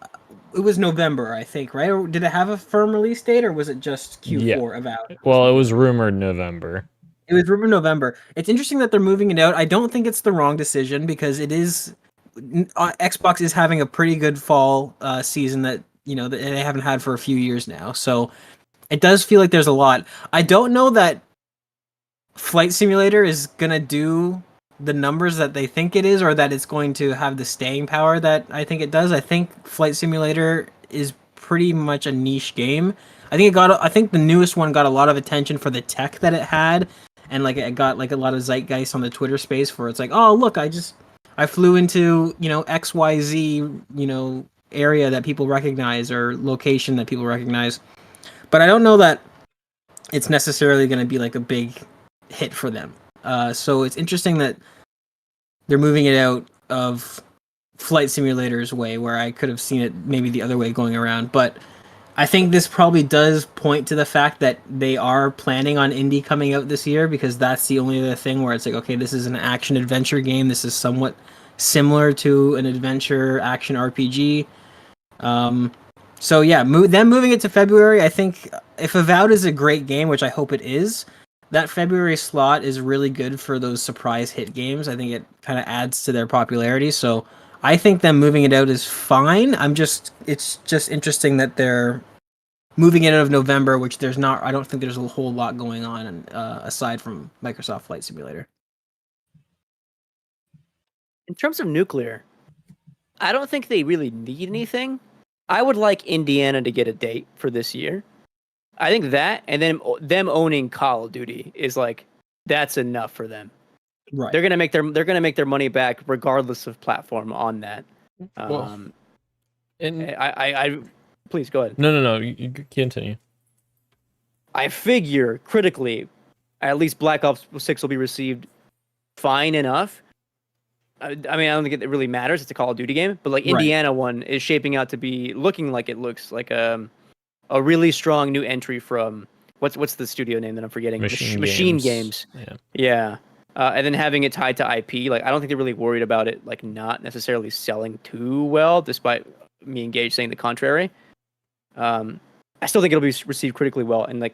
It was November, I think, right? Or did it have a firm release date, or was it just Q4 Avowed? Well, it was rumored November. It was rumored November. It's interesting that they're moving it out. I don't think it's the wrong decision because it is. Xbox is having a pretty good fall season that that they haven't had for a few years now. So it does feel like there's a lot. I don't know that Flight Simulator is gonna do the numbers that they think it is, or that it's going to have the staying power that I think it does. I think Flight Simulator is pretty much a niche game. I think the newest one got a lot of attention for the tech that it had, and it got a lot of zeitgeist on the Twitter space where it's like, oh look, I flew into XYZ area that people recognize or location that people recognize. But I don't know that it's necessarily going to be a big hit for them. So it's interesting that they're moving it out of Flight Simulator's way, where I could have seen it maybe the other way going around. But I think this probably does point to the fact that they are planning on indie coming out this year, because that's the only other thing where it's okay, this is an action adventure game. This is somewhat similar to an adventure action RPG. So yeah, them moving it to February. I think if Avowed is a great game, which I hope it is, that February slot is really good for those surprise hit games. I think it kind of adds to their popularity. So I think them moving it out is fine. It's just interesting that they're moving it out of November, which I don't think there's a whole lot going on aside from Microsoft Flight Simulator. In terms of nuclear, I don't think they really need anything. I would like Indiana to get a date for this year. I think that, and then them owning Call of Duty is that's enough for them. Right. They're gonna make their money back regardless of platform on that. I please go ahead. No. You continue. I figure critically, at least Black Ops 6 will be received fine enough. I don't think it really matters. It's a Call of Duty game, but Indiana one is shaping out to be looking like it looks like a really strong new entry from what's the studio name that I'm forgetting? Machine Games. Yeah. And then having it tied to IP, I don't think they're really worried about it not necessarily selling too well, despite me and Gage saying the contrary. I still think it'll be received critically well, and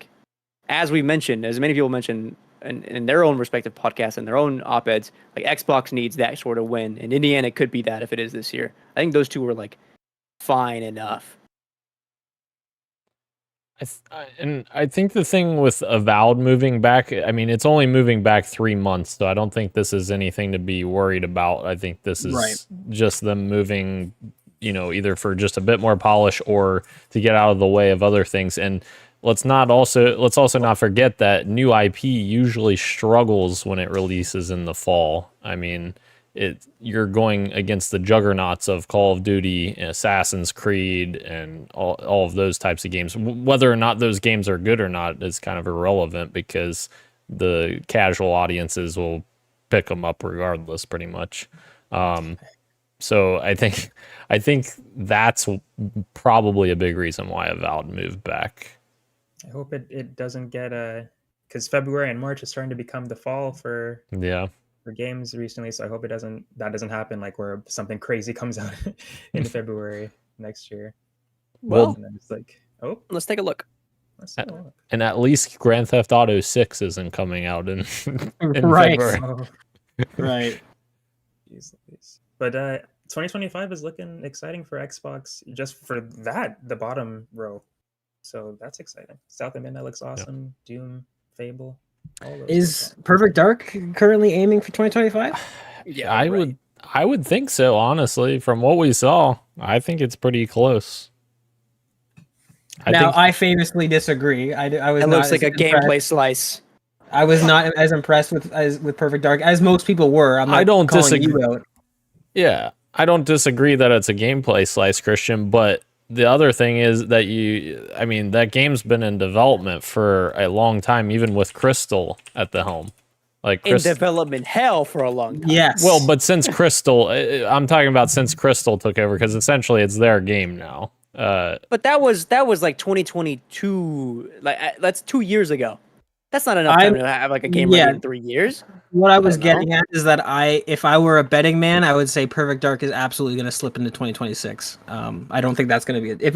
as we mentioned, as many people mentioned in their own respective podcasts and their own op-eds, Xbox needs that sort of win, and Indiana could be that if it is this year. I think those two were fine enough. I think the thing with Avowed moving back, I mean, it's only moving back 3 months, so I don't think this is anything to be worried about. I think this is just them moving, either for just a bit more polish or to get out of the way of other things. And let's also not forget that new IP usually struggles when it releases in the fall. I mean, you're going against the juggernauts of Call of Duty, Assassin's Creed, and all of those types of games. Whether or not those games are good or not is kind of irrelevant because the casual audiences will pick them up regardless, pretty much. So I think that's probably a big reason why Avowed moved back. I hope it doesn't get because February and March is starting to become the fall for games recently, so I hope that doesn't happen, like where something crazy comes out in February next year. Well, and then it's like, let's take a look. And at least Grand Theft Auto 6 isn't coming out in Right. February. Right. Jeez. But 2025 is looking exciting for Xbox just for the bottom row. So that's exciting. South of Midnight looks awesome. Yeah. Doom, Fable. Is Perfect Dark currently aiming for 2025? Yeah, I would think so, honestly. From what we saw, I think it's pretty close. I famously disagree. I was. It looks like a impressed. Gameplay slice. I was not as impressed with Perfect Dark as most people were. I don't disagree. Yeah, I don't disagree that it's a gameplay slice, Christian, but the other thing is that that game's been in development for a long time, even with Crystal at the helm. Like in development hell for a long time. Yes. Well, but since Crystal, I'm talking about since Crystal took over, because essentially it's their game now. But that was like 2022. Like that's 2 years ago. That's not enough time to have like a game ready in 3 years. What I was getting at is that if I were a betting man, I would say Perfect Dark is absolutely going to slip into 2026. I don't think that's going to be it. If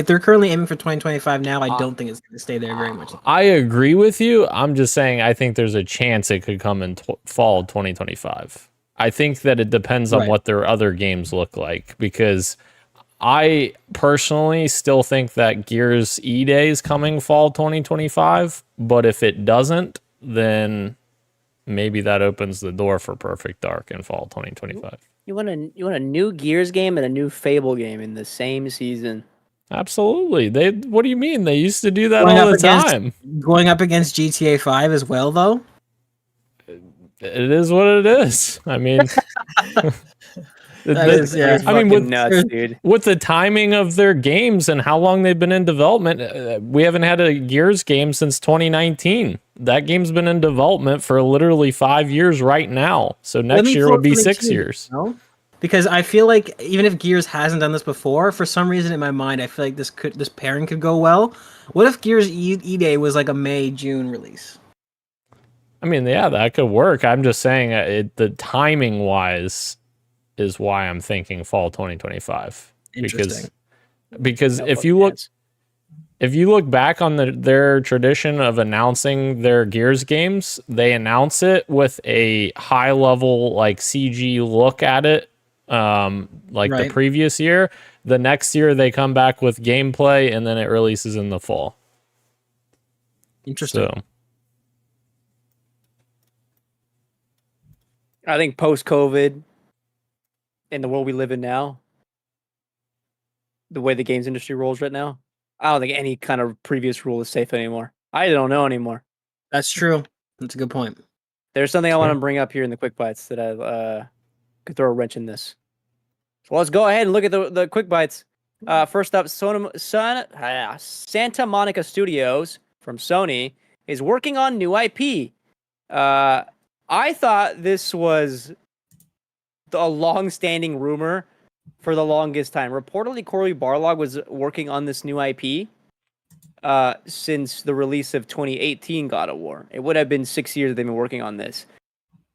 they're currently aiming for 2025 now, I don't think it's going to stay there very much. I agree with you. I'm just saying I think there's a chance it could come in fall 2025. I think that it depends on what their other games look like, because I personally still think that Gears E-Day is coming fall 2025, but if it doesn't, then maybe that opens the door for Perfect Dark in fall 2025. You want a new Gears game and a new Fable game in the same season? Absolutely. What do you mean? They used to do that all the time. Going up against GTA 5 as well, though? It is what it is. I mean... nuts, dude. With the timing of their games and how long they've been in development, we haven't had a Gears game since 2019. That game's been in development for literally 5 years right now. So next year would be 6 years. No? Because I feel like even if Gears hasn't done this before, for some reason in my mind, I feel like this pairing could go well. What if Gears E-Day was like a May-June release? I mean, yeah, that could work. I'm just saying the timing-wise is why I'm thinking fall 2025. Because if you look back on their tradition of announcing their Gears games, they announce it with a high level like CG look at it, the previous year. The next year they come back with gameplay, and then it releases in the fall. Interesting. So, I think post-COVID, in the world we live in now, the way the games industry rolls right now, I don't think any kind of previous rule is safe anymore. I don't know anymore. That's true. That's a good point. There's something I want to bring up here in the quick bites that I could throw a wrench in this. So let's go ahead and look at the quick bites. First up, Santa Monica Studios from Sony is working on new IP. I thought this was a long-standing rumor for the longest time. Reportedly, Cory Barlog was working on this new IP since the release of 2018 God of War. It would have been 6 years they've been working on this.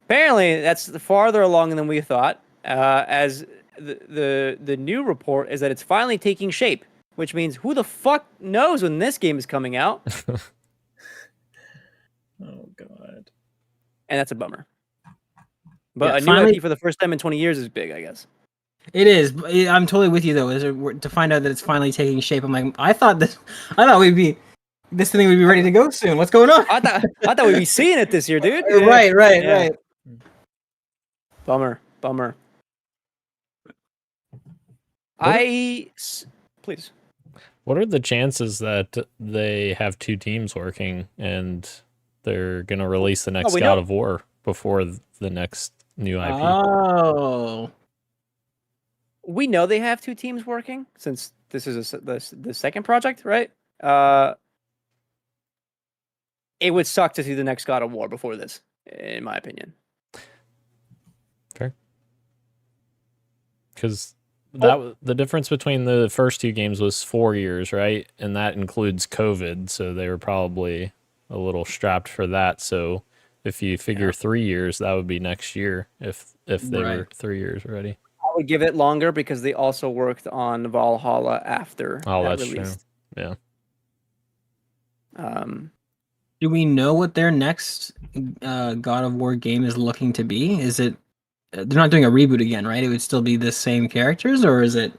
Apparently, that's farther along than we thought, as the new report is that it's finally taking shape, which means who the fuck knows when this game is coming out? Oh, God. And that's a bummer. But a new IP for the first time in 20 years is big, I guess. It is. I'm totally with you though. To find out that it's finally taking shape, I'm like, I thought this thing would be ready to go soon. What's going on? I thought we'd be seeing it this year, dude. Right. Yeah. Bummer. Please. What are the chances that they have two teams working and they're going to release the next God of War before the next new IP? Oh. We know they have two teams working since this is the second project, right? It would suck to see the next God of War before this, in my opinion. Fair. Because the difference between the first two games was 4 years, right? And that includes COVID, so they were probably a little strapped for that. So if you figure 3 years, that would be next year if they were 3 years already. I would give it longer because they also worked on Valhalla after that released. True. Yeah. Do we know what their next God of War game is looking to be? Is it they're not doing a reboot again, right? It would still be the same characters, or is it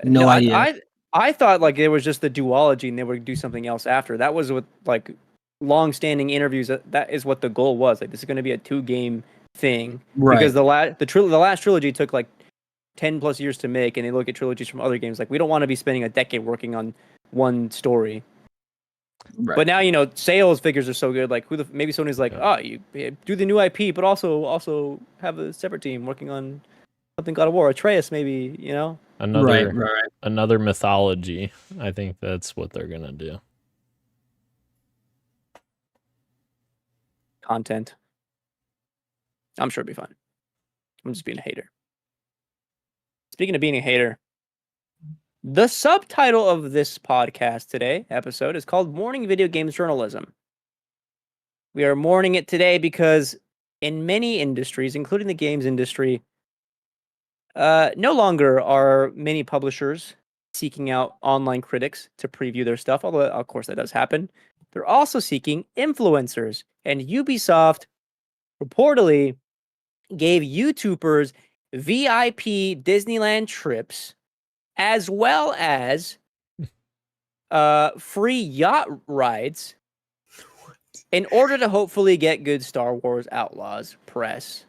no idea? I thought like it was just the duology and they would do something else after. That was what like long-standing interviews. That is what the goal was. Like this is going to be a 2-game thing, right? Because the last trilogy took like 10 plus years to make, and they look at trilogies from other games. Like we don't want to be spending a decade working on one story. Right. But now sales figures are so good. Like maybe Sony's like, you do the new IP, but also have a separate team working on something God of War. Atreus, maybe another mythology. I think that's what they're gonna do. Content. I'm sure it'll be fun. I'm just being a hater. Speaking of being a hater. The subtitle of this podcast episode is called Mourning Video Games Journalism. We are mourning it today because in many industries, including the games industry, no longer are many publishers seeking out online critics to preview their stuff, although of course that does happen. They're also seeking influencers, and Ubisoft reportedly gave YouTubers VIP Disneyland trips as well as free yacht rides in order to hopefully get good Star Wars Outlaws press.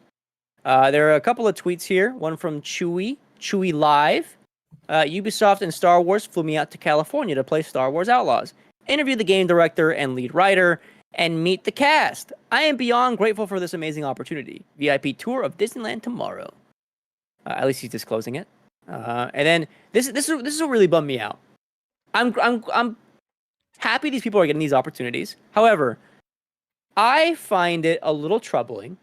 There are a couple of tweets here. One from Chewy Live. Ubisoft and Star Wars flew me out to California to play Star Wars Outlaws, interview the game director and lead writer, and meet the cast. I am beyond grateful for this amazing opportunity. VIP tour of Disneyland tomorrow. At least he's disclosing it. And then this is what really bummed me out. I'm happy these people are getting these opportunities. However, I find it a little troubling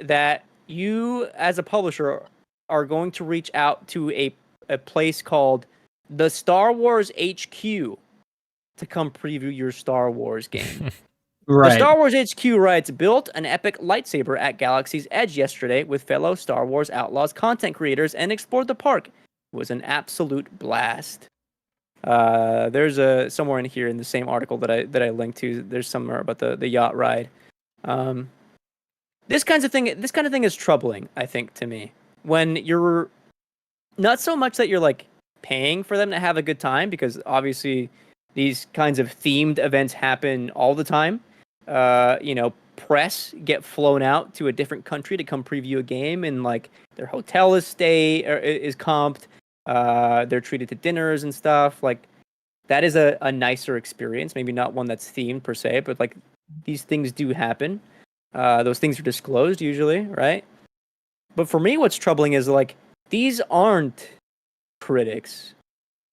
that you, as a publisher, are going to reach out to a place called the Star Wars HQ to come preview your Star Wars game. Right. The Star Wars HQ writes, built an epic lightsaber at Galaxy's Edge yesterday with fellow Star Wars Outlaws content creators and explored the park. It was an absolute blast. There's somewhere in here in the same article that I linked to. There's somewhere about the yacht ride. This kind of thing is troubling, I think, to me. When you're not so much that you're like paying for them to have a good time, because obviously these kinds of themed events happen all the time. Press get flown out to a different country to come preview a game, and like their hotel is comped. They're treated to dinners and stuff. Like that is a nicer experience. Maybe not one that's themed per se, but like these things do happen. Those things are disclosed usually, right? But for me, what's troubling is like these aren't critics.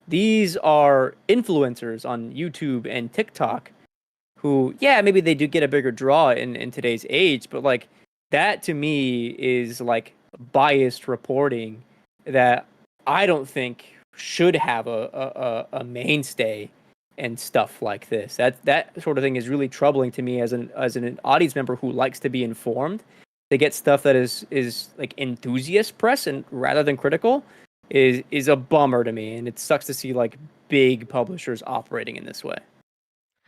These are influencers on YouTube and TikTok who, maybe they do get a bigger draw in today's age, but like that to me is like biased reporting that I don't think should have a mainstay and stuff like this. That sort of thing is really troubling to me as an audience member who likes to be informed. They get stuff that is like enthusiast press and rather than critical is a bummer to me, and it sucks to see like big publishers operating in this way.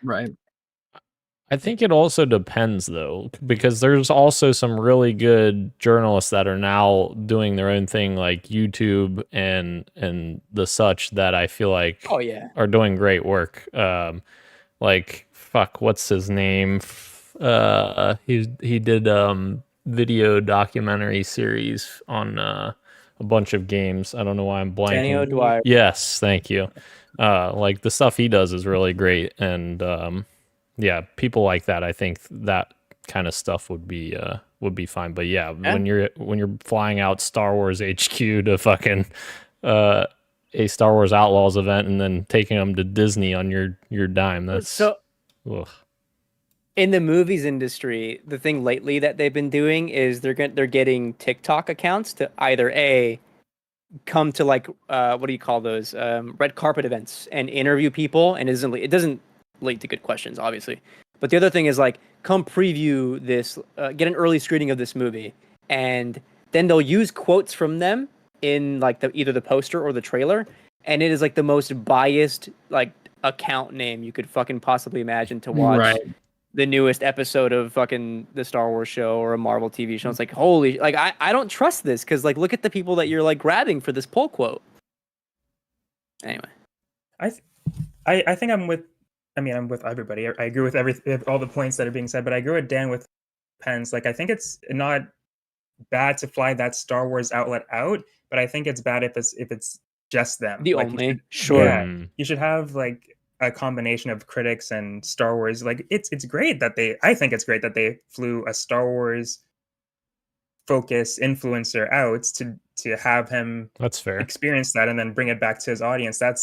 Right. I think it also depends though, because there's also some really good journalists that are now doing their own thing, like YouTube and the such, that I feel like Oh yeah. are doing great work. Like fuck, what's his name? He did video documentary series on a bunch of games. I don't know why I'm Danny blanking. O'Dwyer. Yes, thank you. Like the stuff he does is really great, and yeah, people like that. I think that kind of stuff would be fine. But yeah, when you're flying out Star Wars HQ to fucking a Star Wars Outlaws event and then taking them to Disney on your dime, that's So ugh. in the movies industry, the thing lately that they've been doing is they're getting TikTok accounts to either come to like what do you call those red carpet events and interview people, and it doesn't lead to good questions, obviously. But the other thing is like come preview this, get an early screening of this movie, and then they'll use quotes from them in like either the poster or the trailer, and it is like the most biased like account name you could fucking possibly imagine to watch. Right. The newest episode of fucking the Star Wars show or a Marvel TV show. It's like, holy, like I don't trust this because like look at the people that you're like grabbing for this poll quote. Anyway, I think I'm with everybody. I agree with all the points that are being said, but I agree with Dan with Pens. Like I think it's not bad to fly that Star Wars outlet out, but I think it's bad if it's just them. the Like, only sure. Yeah, you should have like a combination of critics and Star Wars. Like it's great that I think it's great that they flew a Star Wars focus influencer out to have him That's fair. experience that and then bring it back to his audience. I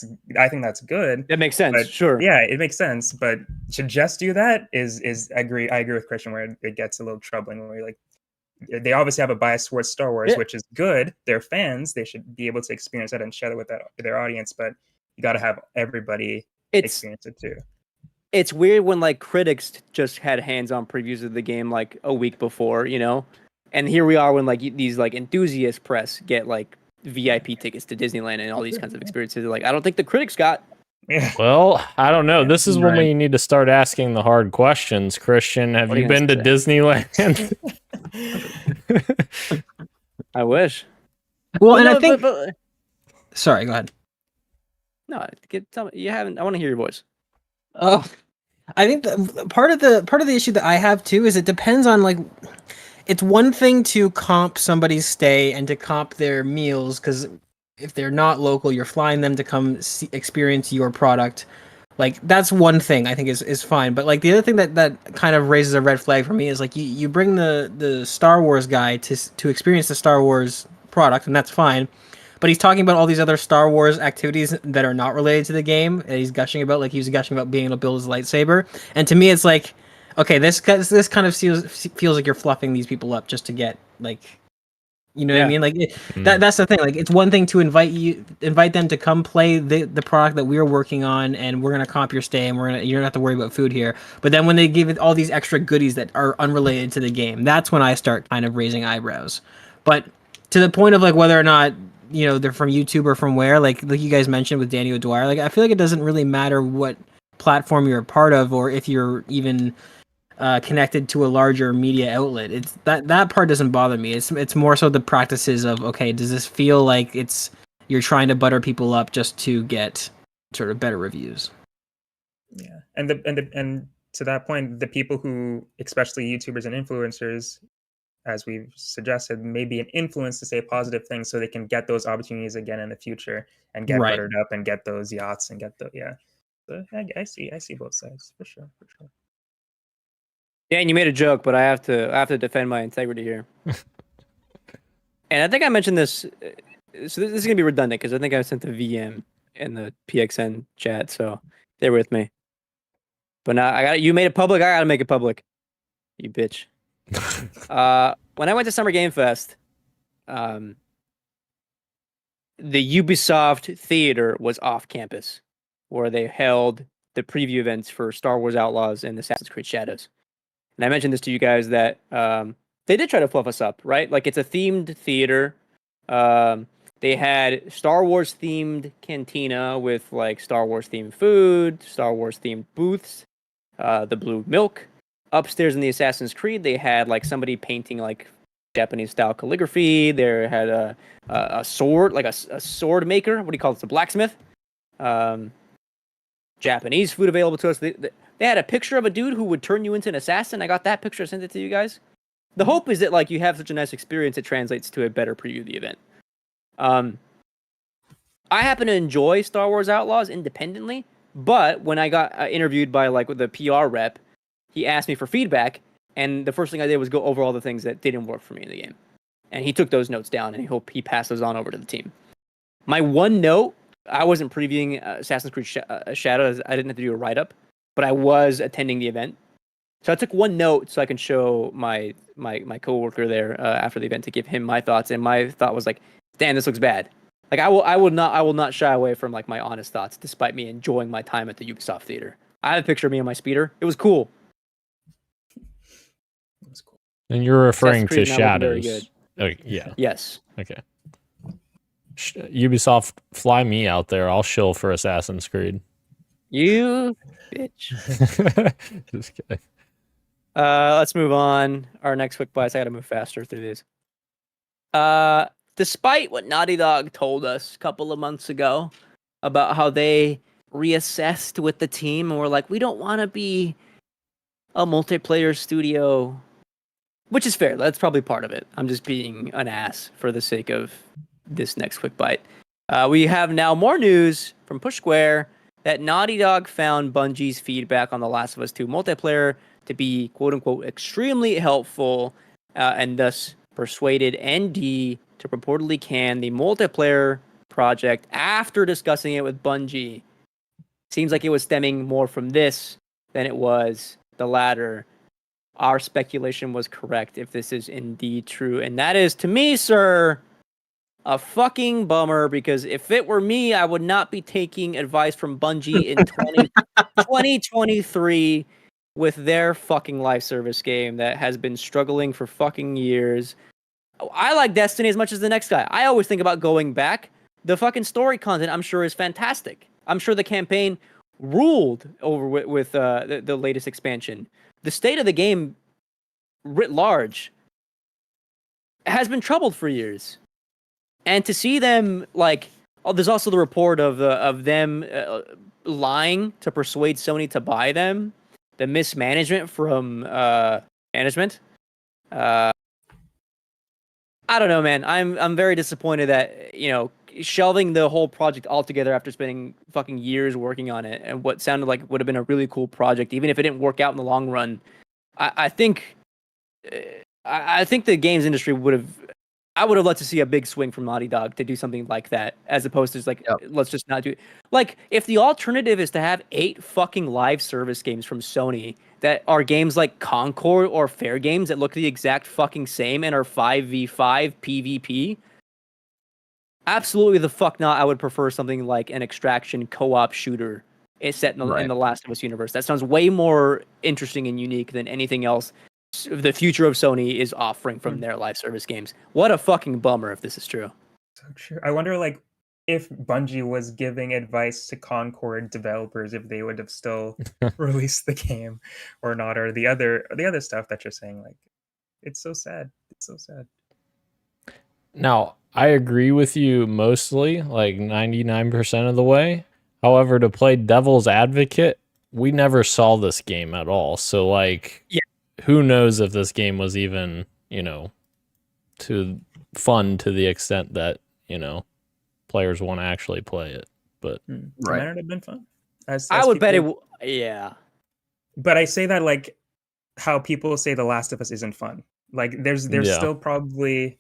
think that's good. That makes sense. But, sure. Yeah, it makes sense. But to just do that is I agree with Christian where it gets a little troubling when we're like, they obviously have a bias towards Star Wars, which is good. They're fans. They should be able to experience that and share it with their audience. But you got to have everybody experience it too. It's weird when like critics just had hands-on previews of the game like a week before, you know, and here we are when like these like enthusiast press get like VIP tickets to Disneyland and all these kinds of experiences. Like I don't think the critics got. Yeah. Well, I don't know. This is when we need to start asking the hard questions. Christian, have you been to Disneyland? I wish. Well, and I think. Sorry, go ahead. No, tell me you haven't. I want to hear your voice. Oh, I think part of the issue that I have too is it depends on like, it's one thing to comp somebody's stay and to comp their meals because if they're not local, you're flying them to come experience your product. Like that's one thing I think is fine. But like the other thing that kind of raises a red flag for me is like you bring the Star Wars guy to experience the Star Wars product, and that's fine. But he's talking about all these other Star Wars activities that are not related to the game, and he's gushing about, like he was gushing about being able to build his lightsaber. And to me, it's like, okay, this kind of feels like you're fluffing these people up just to get like, you know what I mean? Like that's the thing. Like it's one thing to invite them to come play the product that we're working on, and we're gonna comp your stay, and you don't have to worry about food here. But then when they give it all these extra goodies that are unrelated to the game, that's when I start kind of raising eyebrows. But to the point of like whether or not, you know, they're from YouTube or from where, like you guys mentioned with Danny O'Dwyer, like I feel like it doesn't really matter what platform you're a part of or if you're even connected to a larger media outlet. It's that part doesn't bother me. It's more so the practices of, okay, does this feel like you're trying to butter people up just to get sort of better reviews? Yeah, and to that point, the people who, especially YouTubers and influencers, as we've suggested, maybe an influence to say positive things so they can get those opportunities again in the future and get buttered up and get those yachts and get the So I see both sides for sure. Yeah, and you made a joke, but I have to defend my integrity here. And I think I mentioned this. So this is gonna be redundant because I think I sent the VM in the PXN chat. So stay with me. But now you made it public. I gotta make it public. You bitch. When I went to Summer Game Fest, the Ubisoft Theater was off campus, where they held the preview events for Star Wars Outlaws and Assassin's Creed Shadows. And I mentioned this to you guys that they did try to fluff us up, right? Like it's a themed theater. They had Star Wars themed cantina with like Star Wars themed food, Star Wars themed booths, the blue milk. upstairs in the Assassin's Creed, they had like somebody painting like Japanese style calligraphy. They had a sword, like a sword maker. What do you call it? It's a blacksmith. Japanese food available to us. They had a picture of a dude who would turn you into an assassin. I got that picture. I sent it to you guys. The hope is that like you have such a nice experience, it translates to a better preview of the event. I happen to enjoy Star Wars Outlaws independently, but when I got interviewed by like the PR rep, he asked me for feedback, and the first thing I did was go over all the things that didn't work for me in the game. And he took those notes down, and he passed those on over to the team. My one note, I wasn't previewing Assassin's Creed Shadows. I didn't have to do a write-up, but I was attending the event. So I took one note so I can show my coworker there after the event to give him my thoughts, and my thought was like, "Damn, this looks bad." Like I will not shy away from like my honest thoughts, despite me enjoying my time at the Ubisoft theater. I have a picture of me on my speeder. It was cool. And you're referring to Shadows. Oh, yeah. Yes. Okay. Ubisoft, fly me out there. I'll shill for Assassin's Creed. You bitch. Just kidding. Let's move on. Our next quick bites. I gotta move faster through these. Despite what Naughty Dog told us a couple of months ago about how they reassessed with the team and were like, we don't want to be a multiplayer studio, which is fair. That's probably part of it. I'm just being an ass for the sake of this next quick bite. We have now more news from Push Square that Naughty Dog found Bungie's feedback on The Last of Us 2 multiplayer to be quote-unquote extremely helpful, and thus persuaded ND to purportedly can the multiplayer project after discussing it with Bungie. Seems like it was stemming more from this than it was the latter. Our speculation was correct if this is indeed true. And that is, to me, sir, a fucking bummer, because if it were me, I would not be taking advice from Bungie in 2023 with their fucking live service game that has been struggling for fucking years. I like Destiny as much as the next guy. I always think about going back. The fucking story content, I'm sure, is fantastic. I'm sure the campaign ruled over with the latest expansion. The state of the game, writ large, has been troubled for years. And to see them, like, there's also the report of them lying to persuade Sony to buy them, the mismanagement from management. I don't know, man. I'm very disappointed that, shelving the whole project altogether after spending fucking years working on it and what sounded like would have been a really cool project, even if it didn't work out in the long run. I think the games industry would have loved to see a big swing from Naughty Dog to do something like that, as opposed to just like, let's just not do it. Like, if the alternative is to have 8 fucking live service games from Sony that are games like Concord or Fair Games that look the exact fucking same and are 5v5 PvP, absolutely the fuck not. I would prefer something like an Extraction co-op shooter set in the Last of Us universe. That sounds way more interesting and unique than anything else the future of Sony is offering from their live service games. What a fucking bummer if this is true. So true. I wonder, like, if Bungie was giving advice to Concord developers, if they would have still released the game or not, or the other stuff that you're saying. Like, it's so sad. It's so sad. Now, I agree with you mostly, like 99% of the way. However, to play devil's advocate, we never saw this game at all. So, like, who knows if this game was even, too fun to the extent that, players want to actually play it. But it might not have been fun. As I would bet it. Yeah. But I say that like how people say The Last of Us isn't fun. Like there's still probably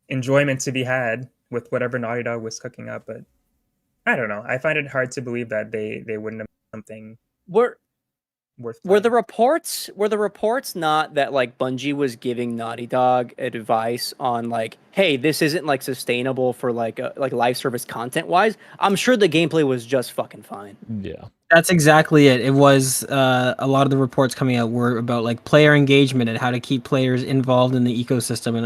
enjoyment to be had with whatever Naughty Dog was cooking up, but I don't know. I find it hard to believe that they wouldn't have something worth Were the reports not that like Bungie was giving Naughty Dog advice on like, hey, this isn't like sustainable for like live service content wise? I'm sure the gameplay was just fucking fine. Yeah. That's exactly it. It was a lot of the reports coming out were about like player engagement and how to keep players involved in the ecosystem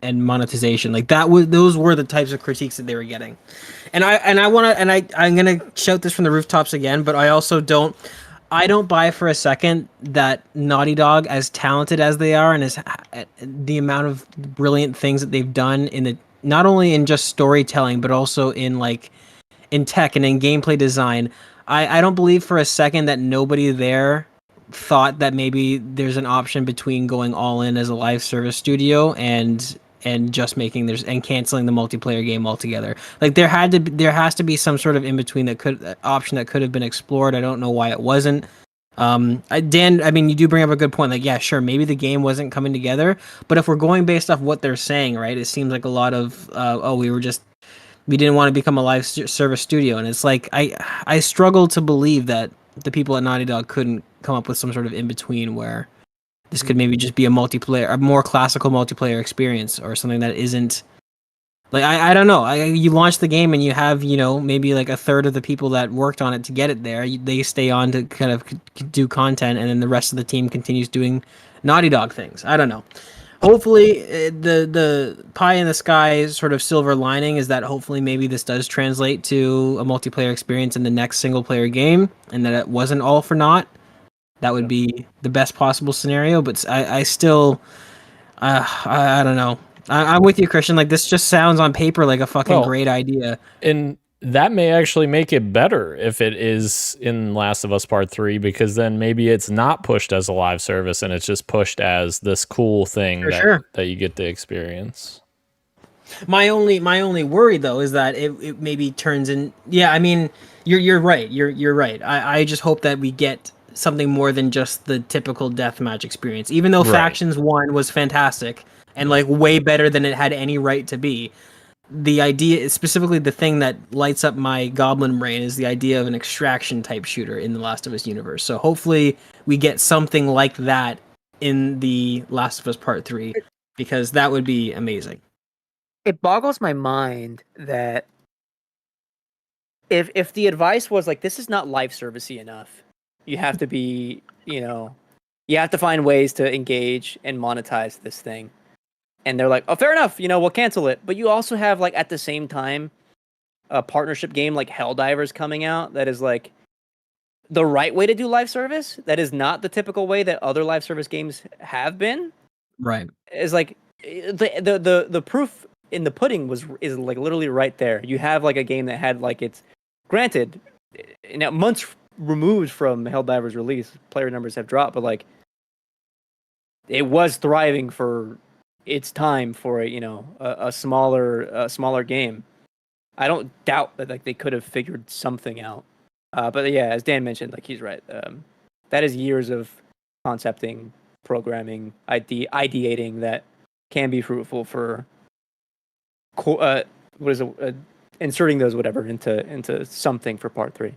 and monetization. Like those were the types of critiques that they were getting. I'm gonna shout this from the rooftops again, but I also don't. I don't buy for a second that Naughty Dog, as talented as they are, and as the amount of brilliant things that they've done in the not only in just storytelling, but also in like in tech and in gameplay design. I don't believe for a second that nobody there thought that maybe there's an option between going all in as a live service studio and just making there's and canceling the multiplayer game altogether. Like there has to be some sort of in between option that could have been explored. I don't know why it wasn't. Dan, I mean, you do bring up a good point. Like, yeah, sure, maybe the game wasn't coming together, but if we're going based off what they're saying, right, it seems like a lot of we didn't want to become a live service studio, and it's like I struggle to believe that the people at Naughty Dog couldn't come up with some sort of in between where this could maybe just be a more classical multiplayer experience, or something that isn't like I don't know. You launch the game and you have maybe like a third of the people that worked on it to get it there. They stay on to kind of do content, and then the rest of the team continues doing Naughty Dog things. I don't know. Hopefully, the pie in the sky sort of silver lining is that hopefully maybe this does translate to a multiplayer experience in the next single player game, and that it wasn't all for naught. That would be the best possible scenario. But I still, I don't know. I'm with you, Christian. Like, this just sounds on paper like a fucking great idea. And that may actually make it better if it is in Last of Us Part 3, because then maybe it's not pushed as a live service and it's just pushed as this cool thing that you get to experience. My only worry though is that it maybe turns in. Yeah, I mean, you're right. You're right. I just hope that we get something more than just the typical deathmatch experience. Even though Factions 1 was fantastic and like way better than it had any right to be. The idea, specifically the thing that lights up my goblin brain, is the idea of an extraction type shooter in the Last of Us universe. So hopefully we get something like that in the Last of Us Part 3, because that would be amazing. It boggles my mind that if the advice was like, this is not life servicey enough, you have to be, you have to find ways to engage and monetize this thing. And they're like, oh, fair enough, we'll cancel it. But you also have, like, at the same time, a partnership game like Helldivers coming out that is, like, the right way to do live service. That is not the typical way that other live service games have been. Right. Is like, the proof in the pudding is, like, literally right there. You have, like, a game that had, like, it's... Granted, months removed from Helldivers release, player numbers have dropped, but, like, it was thriving for... It's time for a smaller game. I don't doubt that like they could have figured something out. But yeah, as Dan mentioned, like he's right. That is years of concepting, programming, ideating that can be fruitful for inserting those whatever into something for Part 3.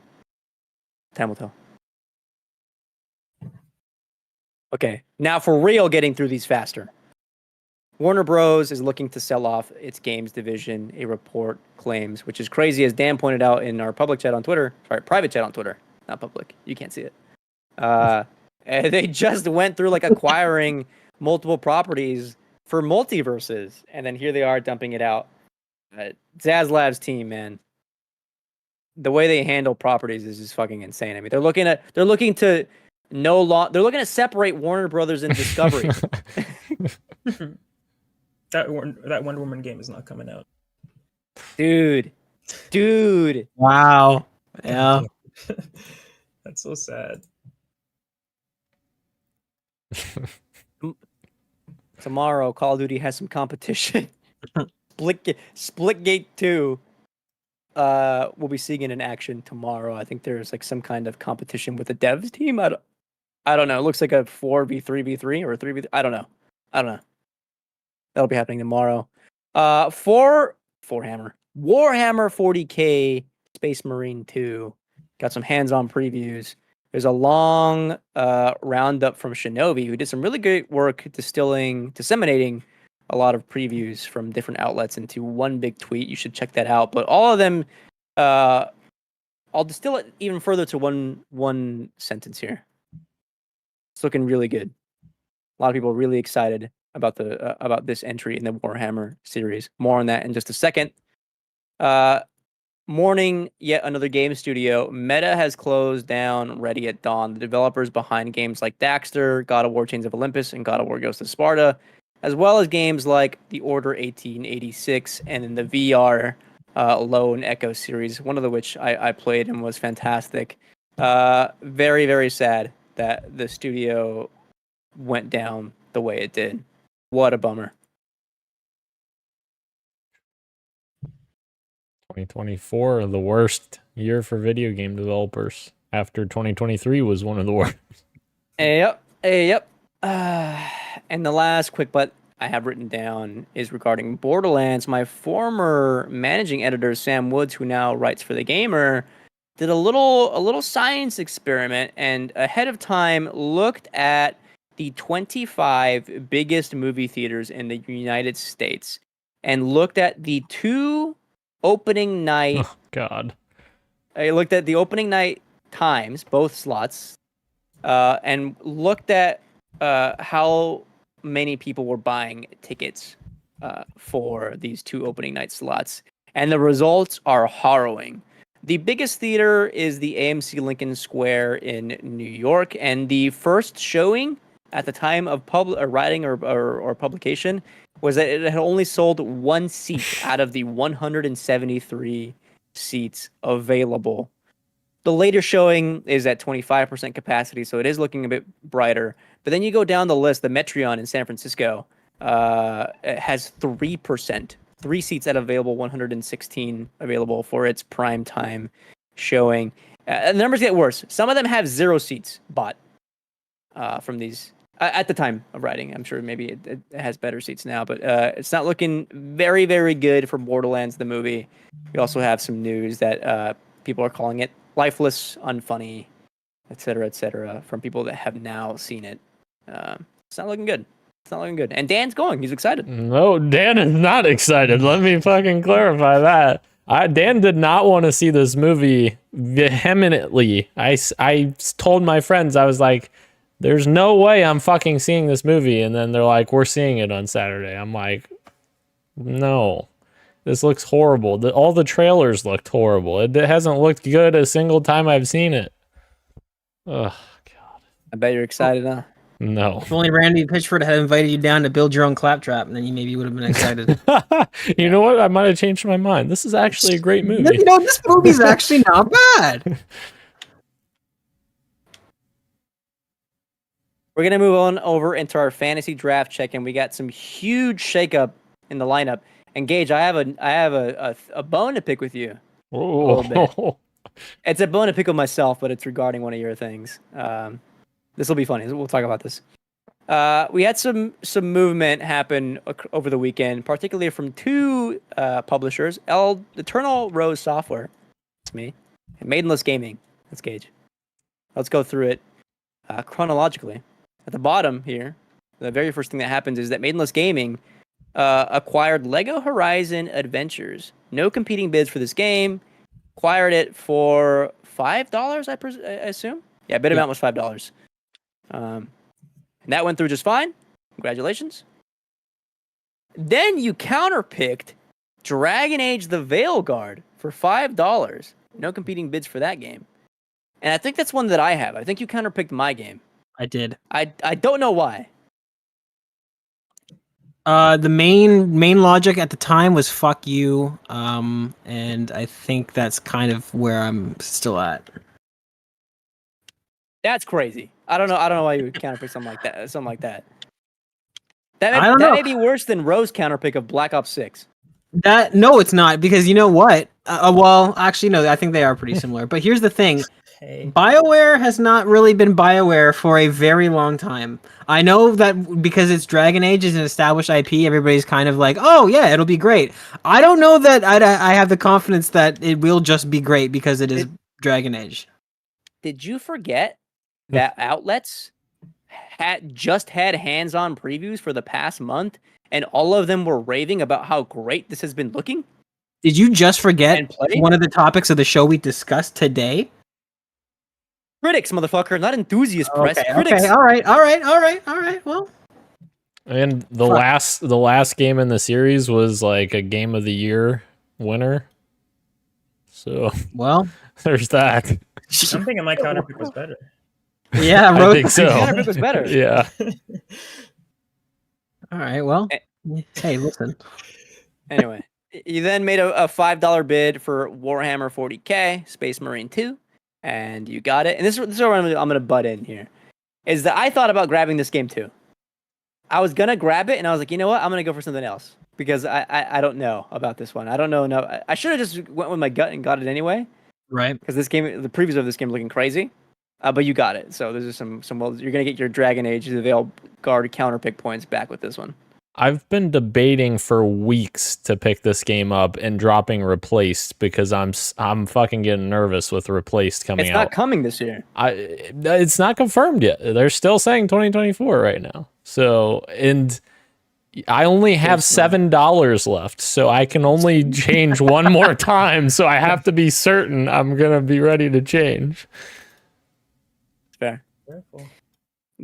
Time will tell. Okay, now for real, getting through these faster. Warner Bros. Is looking to sell off its games division, a report claims, which is crazy, as Dan pointed out in our public chat on Twitter. Sorry, private chat on Twitter, not public. You can't see it. And they just went through like acquiring multiple properties for multiverses, and then here they are dumping it out. Zaz Labs team, man, the way they handle properties is just fucking insane. I mean, they're looking to separate Warner Brothers and Discovery. That Wonder Woman game is not coming out. Dude. Wow. Yeah. That's so sad. Tomorrow, Call of Duty has some competition. Splitgate 2 will be seeing it in action tomorrow. I think there's like some kind of competition with the devs team. I don't know. It looks like a 4v3v3 or a 3v3. I don't know. That'll be happening tomorrow. For Warhammer 40K Space Marine 2 got some hands-on previews. There's a long roundup from Shinobi, who did some really great work disseminating a lot of previews from different outlets into one big tweet. You should check that out. But all of them, I'll distill it even further to one sentence here. It's looking really good. A lot of people are really excited about this entry in the Warhammer series. More on that in just a second. Mourning yet another game studio, Meta has closed down Ready at Dawn, the developers behind games like Daxter, God of War Chains of Olympus, and God of War Ghost of Sparta, as well as games like The Order 1886 and then the VR Lone Echo series, one of the which I played and was fantastic. Very, very sad that the studio went down the way it did. What a bummer. 2024, the worst year for video game developers. After 2023 was one of the worst. Yep. And the last quick but I have written down is regarding Borderlands. My former managing editor, Sam Woods, who now writes for The Gamer, did a little science experiment and ahead of time looked at the 25 biggest movie theaters in the United States and looked at the 2 opening night. Oh, God. I looked at the opening night times, both slots, and looked at how many people were buying tickets for these 2 opening night slots. And the results are harrowing. The biggest theater is the AMC Lincoln Square in New York, and the first showing at the time of writing or publication was that it had only sold 1 seat out of the 173 seats available. The later showing is at 25% capacity, so it is looking a bit brighter. But then you go down the list, the Metreon in San Francisco has 3%. 3 seats out of available, 116 available for its prime time showing. The numbers get worse. Some of them have 0 seats bought from these at the time of writing. I'm sure maybe it has better seats now, but it's not looking very, very good for Borderlands, the movie. We also have some news that people are calling it lifeless, unfunny, etc., from people that have now seen it. It's not looking good. It's not looking good. And Dan's going. He's excited. No, Dan is not excited. Let me fucking clarify that. Dan did not want to see this movie vehemently. I told my friends, I was like, there's no way I'm fucking seeing this movie. And then they're like, we're seeing it on Saturday. I'm like, no, this looks horrible. All the trailers looked horrible. It hasn't looked good a single time I've seen it. Oh, God. I bet you're excited, huh? No. If only Randy Pitchford had invited you down to build your own claptrap, and then you maybe would have been excited. You know what? I might have changed my mind. This is actually a great movie. You know, this movie's actually not bad. We're going to move on over into our fantasy draft check-in. We got some huge shakeup in the lineup. And Gage, I have a bone to pick with you. Oh. It's a bone to pick with myself, but it's regarding one of your things. This will be funny. We'll talk about this. We had some movement happen over the weekend, particularly from 2 publishers, Eternal Rose Software, that's me, and Maidenless Gaming, that's Gage. Let's go through it chronologically. At the bottom here, the very first thing that happens is that Maidenless Gaming acquired Lego Horizon Adventures. No competing bids for this game. Acquired it for $5, I assume? Yeah, bid amount was $5. And that went through just fine. Congratulations. Then you counterpicked Dragon Age the Veilguard for $5. No competing bids for that game. And I think that's one that I have. I think you counterpicked my game. I did. I don't know why. The main logic at the time was fuck you. And I think that's kind of where I'm still at. That's crazy. I don't know why you would counterpick something like that. That may be worse than Rose's counterpick of Black Ops 6. No, it's not, because you know what? Well, actually, no, I think they are pretty similar. But here's the thing. Hey. BioWare has not really been BioWare for a very long time. I know that because it's Dragon Age is an established IP, everybody's kind of like, oh yeah, it'll be great. I don't know that I have the confidence that it will just be great because it is Dragon Age. Did you forget that outlets had hands-on previews for the past month, and all of them were raving about how great this has been looking? Did you just forget one of the topics of the show we discussed today? Critics, motherfucker, not enthusiast press. Critics. Okay, all right. Well, and the last game in the series was like a game of the year winner. So Well, there's that. I'm thinking my counter pick was better. yeah, I think so. Counterpick was better. Yeah. All right. Well, Eh. hey, listen. Anyway, you then made a $5 bid for Warhammer 40K Space Marine 2, and you got it. And this is where I'm going to butt in here. Is that I thought about grabbing this game too. I was going to grab it, and I was like, you know what? I'm going to go for something else. Because I don't know about this one. I don't know. No, I should have just went with my gut and got it anyway. Right. Because this game, the previews of this game, looking crazy. But you got it. So there's just some. Well, you're gonna get your Dragon Age the Veil Guard counterpick points back with this one. I've been debating for weeks to pick this game up and dropping Replaced because I'm fucking getting nervous with Replaced coming out. It's not coming this year. It's not confirmed yet. They're still saying 2024 right now. So, and I only have $7 left, so I can only change one more time. So I have to be certain I'm gonna be ready to change. Fair.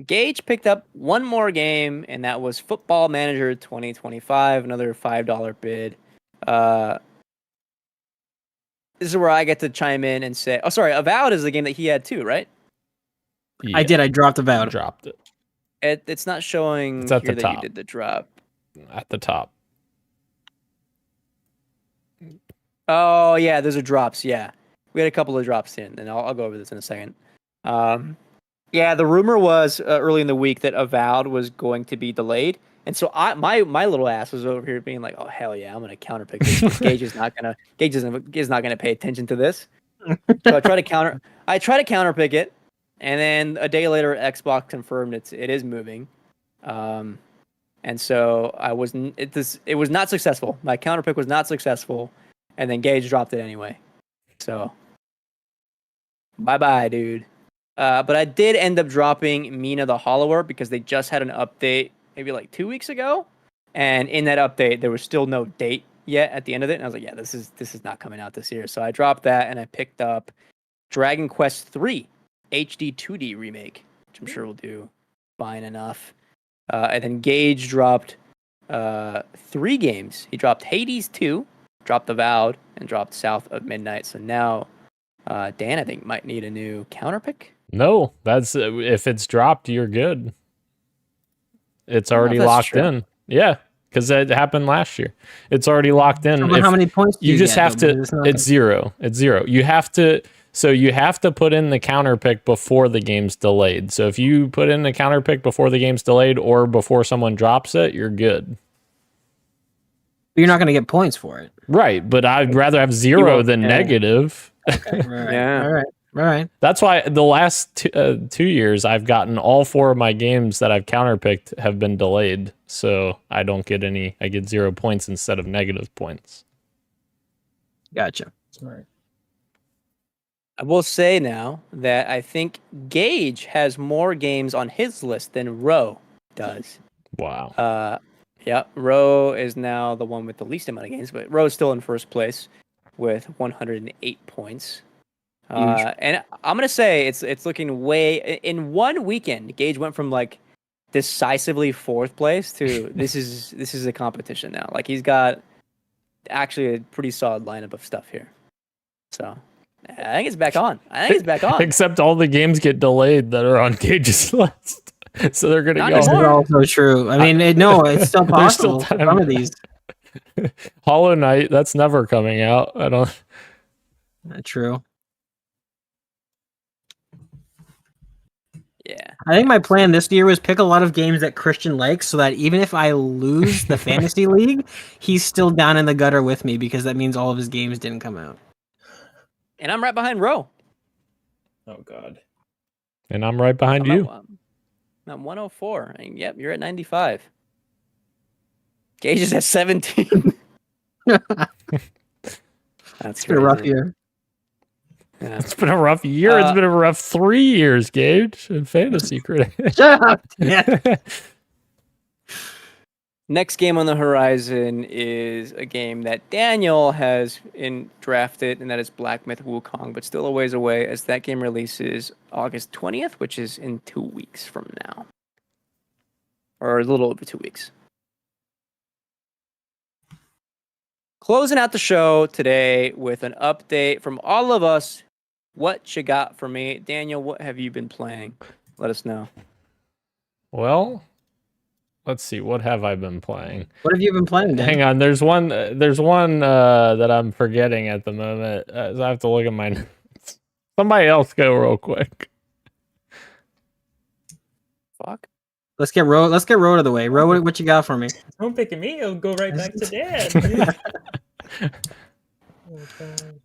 Gage picked up one more game, and that was Football Manager 2025, another $5 bid. This is where I get to chime in and say, oh, sorry, Avowed is the game that he had too, right? Yeah, I did. I dropped Avowed. dropped it It's not showing It's at here the that you top. did the drop. at the top. Oh, yeah, those are drops, yeah. We had a couple of drops in, and I'll go over this in a second. Yeah, the rumor was early in the week that Avowed was going to be delayed, and so my little ass was over here being like, "Oh hell yeah, I'm gonna counterpick this." Gage is not gonna pay attention to this. So I try to counterpick it, and then a day later, Xbox confirmed it is moving, and so it was not successful. My counterpick was not successful, and then Gage dropped it anyway. So bye bye, dude. But I did end up dropping Mina the Hollower because they just had an update maybe like 2 weeks ago. And in that update, there was still no date yet at the end of it. And I was like, yeah, this is not coming out this year. So I dropped that and I picked up Dragon Quest III HD 2D remake, which I'm sure will do fine enough. And then Gage dropped 3 games. He dropped Hades 2, dropped Avowed, and dropped South of Midnight. So now Dan, I think, might need a new counterpick. No, that's if it's dropped, you're good. It's I don't know already if that's locked true. in. Yeah, because it happened last year. It's already locked in. How many points do You you just get, have though? to. Because not It's zero. It's zero. You have to. So you have to put in the counter pick before the game's delayed. So if you put in the counter pick before the game's delayed or before someone drops it, you're good. You're not going to get points for it. Right, but I'd rather have zero won't- than yeah. negative. Okay, right. Yeah. All right. That's why the last 2 years I've gotten all 4 of my games that I've counterpicked have been delayed, so I don't get any. I get 0 points instead of negative points. Gotcha. Smart. I will say now that I think Gage has more games on his list than Roe does. Wow. Yeah, Roe is now the one with the least amount of games, but Roe is still in first place with 108 points. And I'm gonna say it's looking way in one weekend. Gage went from like decisively 4th place to this is a competition now. Like he's got actually a pretty solid lineup of stuff here. So I think it's back on. Except all the games get delayed that are on Gage's list, so they're gonna Not go. This is anymore. also true. I mean, it's still There's still possible for time. some of these. Hollow Knight, that's never coming out. I don't. True. Yeah. I think my plan this year was pick a lot of games that Christian likes so that even if I lose the fantasy league, he's still down in the gutter with me because that means all of his games didn't come out. And I'm right behind Roe. Oh God. And I'm right behind you. I'm 104. And yep, you're at 95. Gage is at 17. That's It's been a rough crazy. year. Yeah. It's been a rough year. It's been a rough 3 years, Gage, in fantasy critic. Shut up. Yeah. Next game on the horizon is a game that Daniel has drafted, and that is Black Myth Wukong, but still a ways away as that game releases August 20th, which is in 2 weeks from now. Or a little over 2 weeks. Closing out the show today with an update from all of us. What you got for me? Daniel, what have you been playing? Let us know. Well, let's see. What have I been playing? What have you been playing, Dan? Hang on. There's one that I'm forgetting at the moment. So I have to look at my notes. Somebody else go real quick. Fuck. Let's get Ro out of the way. Ro, what you got for me? Don't pick at me. I'll go right back to Dan.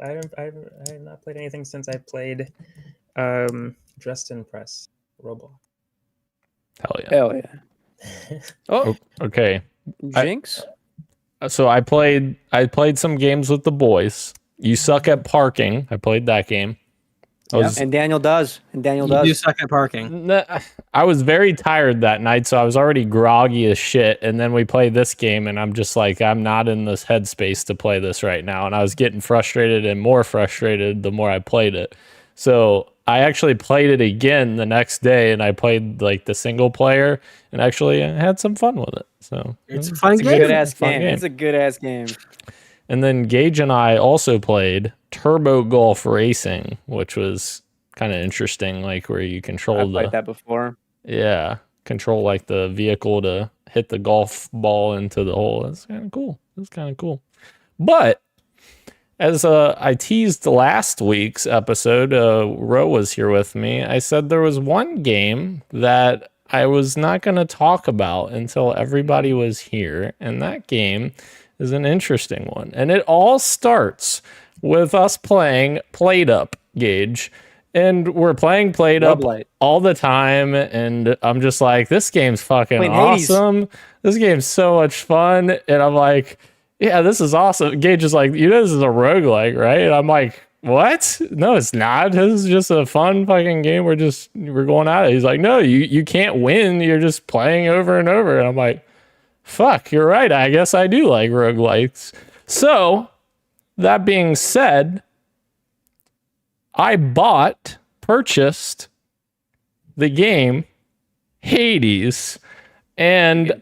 I have not played anything since I played Dressed in Press Roblox. Hell yeah. Hell yeah. Oh, Okay. Jinx. So I played some games with the boys. You Suck at Parking. I played that game. And Daniel does. You do suck at parking. I was very tired that night, so I was already groggy as shit. And then we played this game, and I'm just like, I'm not in this headspace to play this right now. And I was getting frustrated and more frustrated the more I played it. So I actually played it again the next day, and I played like the single player, and actually had some fun with it. So It's a fun game. Good ass game. It's a good ass game. And then Gage and I also played Turbo Golf Racing, which was kind of interesting, like where you control I've played that before. Yeah, control like the vehicle to hit the golf ball into the hole. That's kind of cool. But as I teased last week's episode, Ro was here with me. I said there was one game that I was not going to talk about until everybody was here, and that game is an interesting one. And it all starts with us playing Played Up, Gage. And we're playing Played Up all the time, and I'm just like, this game's fucking awesome. This game's so much fun. And I'm like, yeah, this is awesome. Gage is like, you know, this is a roguelike, right? And I'm like, what? No, it's not. This is just a fun fucking game. We're going at it. He's like, no, you can't win. You're just playing over and over. And I'm like, fuck, you're right. I guess I do like roguelikes. So, that being said, I purchased the game Hades and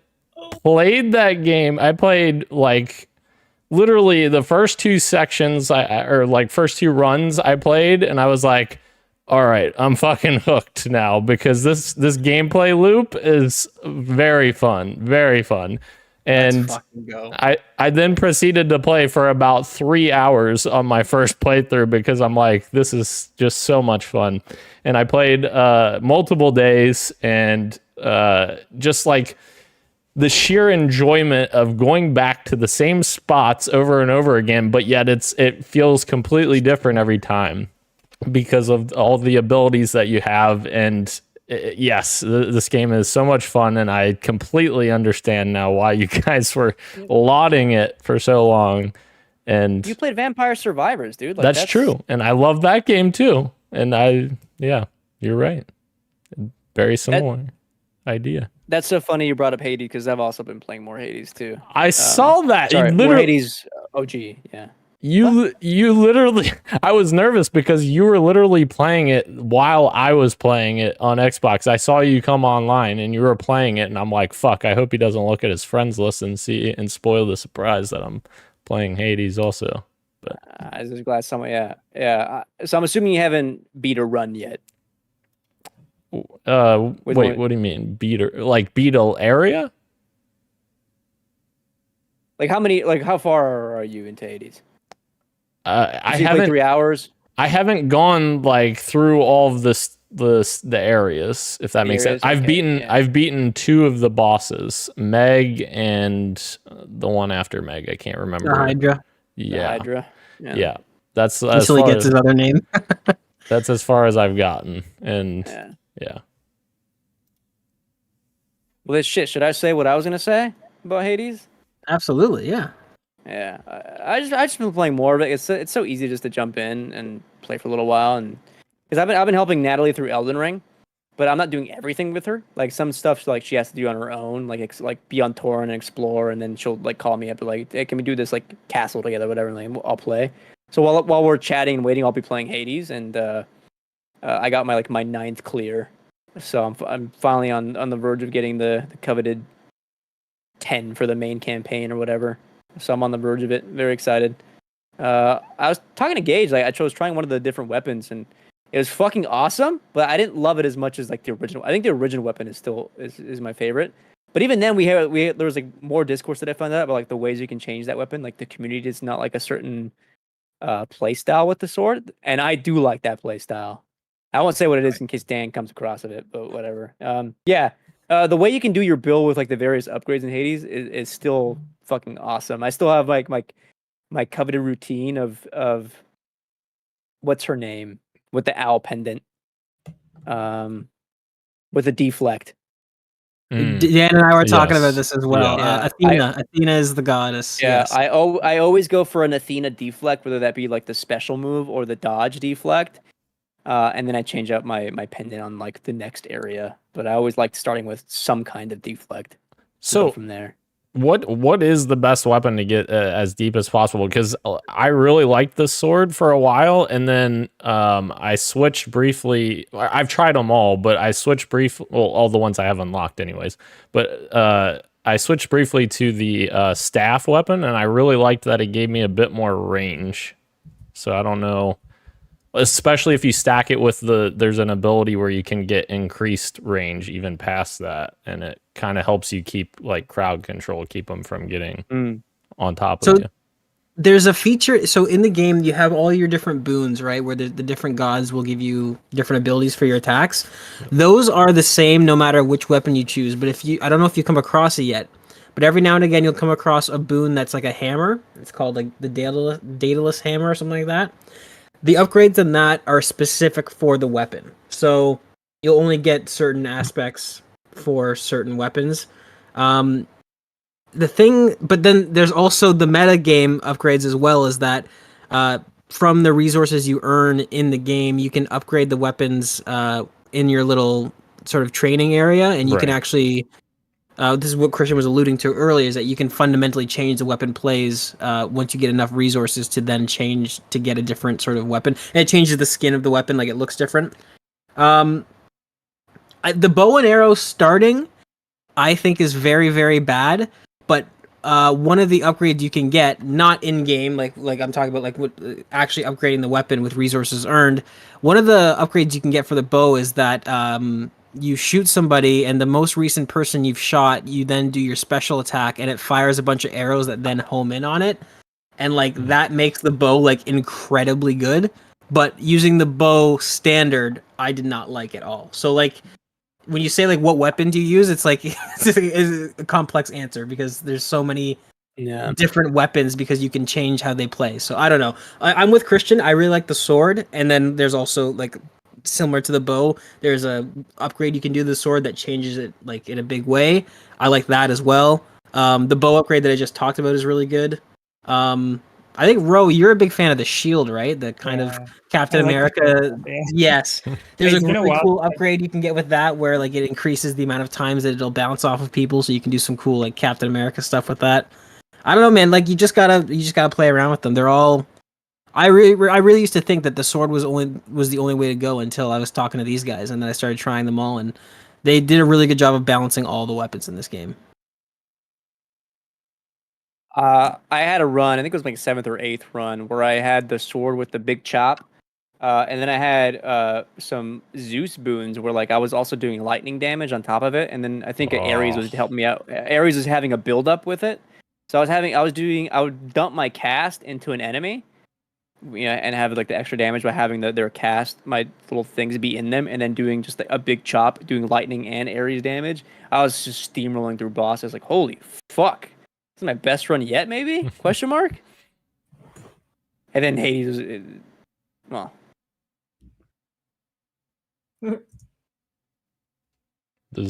played that game. I played like literally the first two sections first two runs I played, and I was like, all right, I'm fucking hooked now because this gameplay loop is very fun. And I then proceeded to play for about 3 hours on my first playthrough because I'm like, this is just so much fun. And I played multiple days, and just like the sheer enjoyment of going back to the same spots over and over again, but yet it feels completely different every time because of all the abilities that you have. And yes, this game is so much fun, and I completely understand now why you guys were lauding it for so long. And you played Vampire Survivors, dude. Like, that's true, and I love that game too. And you're right. Very similar idea. That's so funny you brought up Hades because I've also been playing more Hades too. I saw that. Sorry, more Hades OG. Yeah. You literally, I was nervous because you were literally playing it while I was playing it on Xbox. I saw you come online and you were playing it, and I'm like, fuck, I hope he doesn't look at his friends list and spoil the surprise that I'm playing Hades also. But I was just glad someone, yeah. So I'm assuming you haven't beat a run yet. Wait, what do you mean? Beat a area? Like how far are you into Hades? I haven't 3 hours. I haven't gone like through all of the areas, if that makes sense. I've beaten two of the bosses, Meg and the one after Meg. I can't remember. The Hydra. Yeah. The Hydra. Yeah. That's until he gets his other name. That's as far as I've gotten. And yeah. Well, this shit. Should I say what I was gonna say about Hades? Absolutely, yeah. Yeah, I just been playing more of it. It's so easy just to jump in and play for a little while, and because I've been helping Natalie through Elden Ring, but I'm not doing everything with her. Like some stuff she has to do on her own, like be on tour and explore, and then she'll like call me up and like, hey, can we do this like castle together, whatever? And like, I'll play. So while we're chatting and waiting, I'll be playing Hades, and I got my 9th clear, so I'm finally on the verge of getting the coveted 10 for the main campaign or whatever. so I'm on the verge of it. Very excited. I was talking to Gage. Like I chose trying one of the different weapons, and it was fucking awesome. But I didn't love it as much as like the original. I think the original weapon is still is my favorite. But even then, there was like more discourse that I found out about like the ways you can change that weapon. Like the community is not like a certain play style with the sword, and I do like that play style. I won't say what it is in case Dan comes across of it, but whatever. The way you can do your build with like the various upgrades in Hades is still fucking awesome. I still have like my coveted routine of what's her name with the owl pendant, with the deflect. Dan and I were talking about this as well. Yeah. Athena is the goddess. Yeah, Yes. I always go for an Athena deflect, whether that be like the special move or the dodge deflect, and then I change up my pendant on like the next area. But I always like starting with some kind of deflect. So from there, what is the best weapon to get as deep as possible? Because I really liked this sword for a while, and then I switched briefly. I've tried them all, but I switched all the ones I have unlocked anyways. But I switched briefly to the staff weapon, and I really liked that it gave me a bit more range. So I don't know. Especially if you stack it with there's an ability where you can get increased range even past that, and it kind of helps you keep like crowd control, keep them from getting on top of you. There's a feature. So in the game, you have all your different boons, right? Where the different gods will give you different abilities for your attacks. Those are the same no matter which weapon you choose. But I don't know if you come across it yet, but every now and again you'll come across a boon that's like a hammer. It's called like the Daedalus hammer or something like that. The upgrades on that are specific for the weapon. So you'll only get certain aspects for certain weapons. But then there's also the meta game upgrades as well, is that from the resources you earn in the game, you can upgrade the weapons in your little sort of training area, and you can actually... this is what Christian was alluding to earlier, is that you can fundamentally change the weapon plays once you get enough resources to then change to get a different sort of weapon. And it changes the skin of the weapon, like it looks different. The bow and arrow starting, I think, is very, very bad. But one of the upgrades you can get, not in-game, like I'm talking about like actually upgrading the weapon with resources earned, one of the upgrades you can get for the bow is that... you shoot somebody, and the most recent person you've shot, you then do your special attack, and it fires a bunch of arrows that then home in on it, and like that makes the bow like incredibly good. But using the bow standard, I did not like at all. So like when you say like what weapon do you use, it's like it's a complex answer because there's so many different weapons because you can change how they play. So I don't know. I'm with Christian. I really like the sword, and then there's also like, similar to the bow, there's a upgrade you can do to the sword that changes it like in a big way. I like that as well. The bow upgrade that I just talked about is really good. I think Ro, you're a big fan of the shield, right? The kind of Captain America. Yes, there's a really cool upgrade you can get with that, where like it increases the amount of times that it'll bounce off of people, so you can do some cool like Captain America stuff with that. I don't know, man. Like you just gotta play around with them. They're all... I really used to think that the sword was the only way to go until I was talking to these guys, and then I started trying them all, and they did a really good job of balancing all the weapons in this game. I had a run, I think it was like 7th or 8th run, where I had the sword with the big chop, and then I had some Zeus boons where like I was also doing lightning damage on top of it, and then I think Ares was helping me out. Ares was having a build up with it, so I would dump my cast into an enemy. And have like the extra damage by having their cast, my little things be in them, and then doing just like a big chop, doing lightning and Ares damage. I was just steamrolling through bosses, like holy fuck, this is my best run yet, maybe? Question mark. And then Hades was, well, the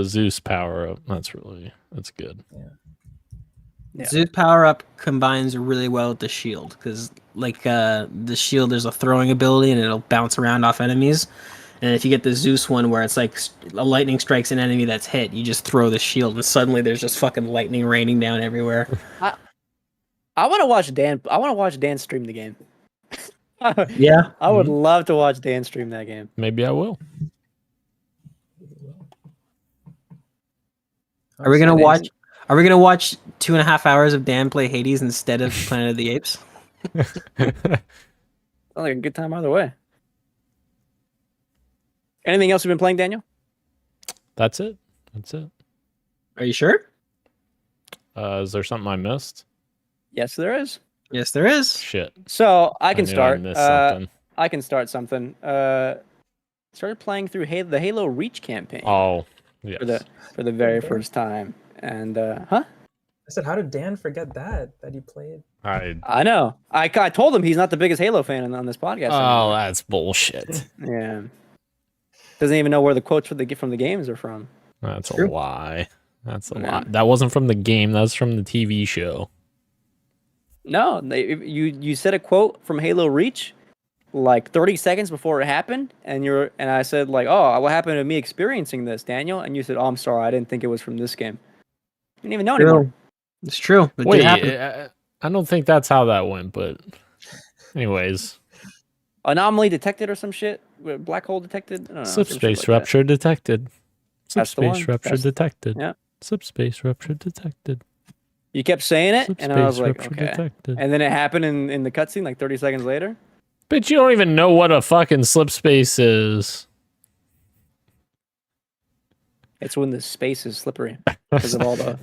Zeus power up. That's good. Yeah. Zeus power up combines really well with the shield, because like the shield, there's a throwing ability and it'll bounce around off enemies. And if you get the Zeus one where it's like a lightning strikes an enemy that's hit, you just throw the shield and suddenly there's just fucking lightning raining down everywhere. I want to watch Dan. I want to watch Dan stream the game. Yeah, I would love to watch Dan stream that game. Maybe I will. Are we gonna watch Are we gonna watch 2.5 hours of Dan play Hades instead of Planet of the Apes? Sounds like a good time either way. Anything else you've been playing, Daniel? That's it. That's it. Are you sure? Is there something I missed? Yes, there is. Yes, there is. Shit. So I can knew start. missed something. I can start something. Started playing through the Halo Reach campaign Oh, yes. for the very first time, and I said, how did Dan forget that he played? I know. I told him he's not the biggest Halo fan on this podcast. Oh, that's bullshit. Yeah. Doesn't even know where the quotes from the games are from. That's True. a lie. That's a Yeah. lie. That wasn't from the game. That was from the TV show. No, you said a quote from Halo Reach like 30 seconds before it happened, and I said like, "Oh, what happened to me experiencing this, Daniel?" And you said, "Oh, I'm sorry, I didn't think it was from this game." You didn't even know anymore. It's true. It Wait, did happen. I don't think that's how that went, but anyways. Anomaly detected or some shit. Black hole detected. I don't know, some shit Subspace like that. rupture detected. That's the one. Subspace rupture detected. Yeah. Subspace rupture detected. You kept saying it, and I was Subspace like, rupture okay. detected. And then it happened in the cutscene like 30 seconds later. But you don't even know what a fucking slip space is. It's when the space is slippery because of all the.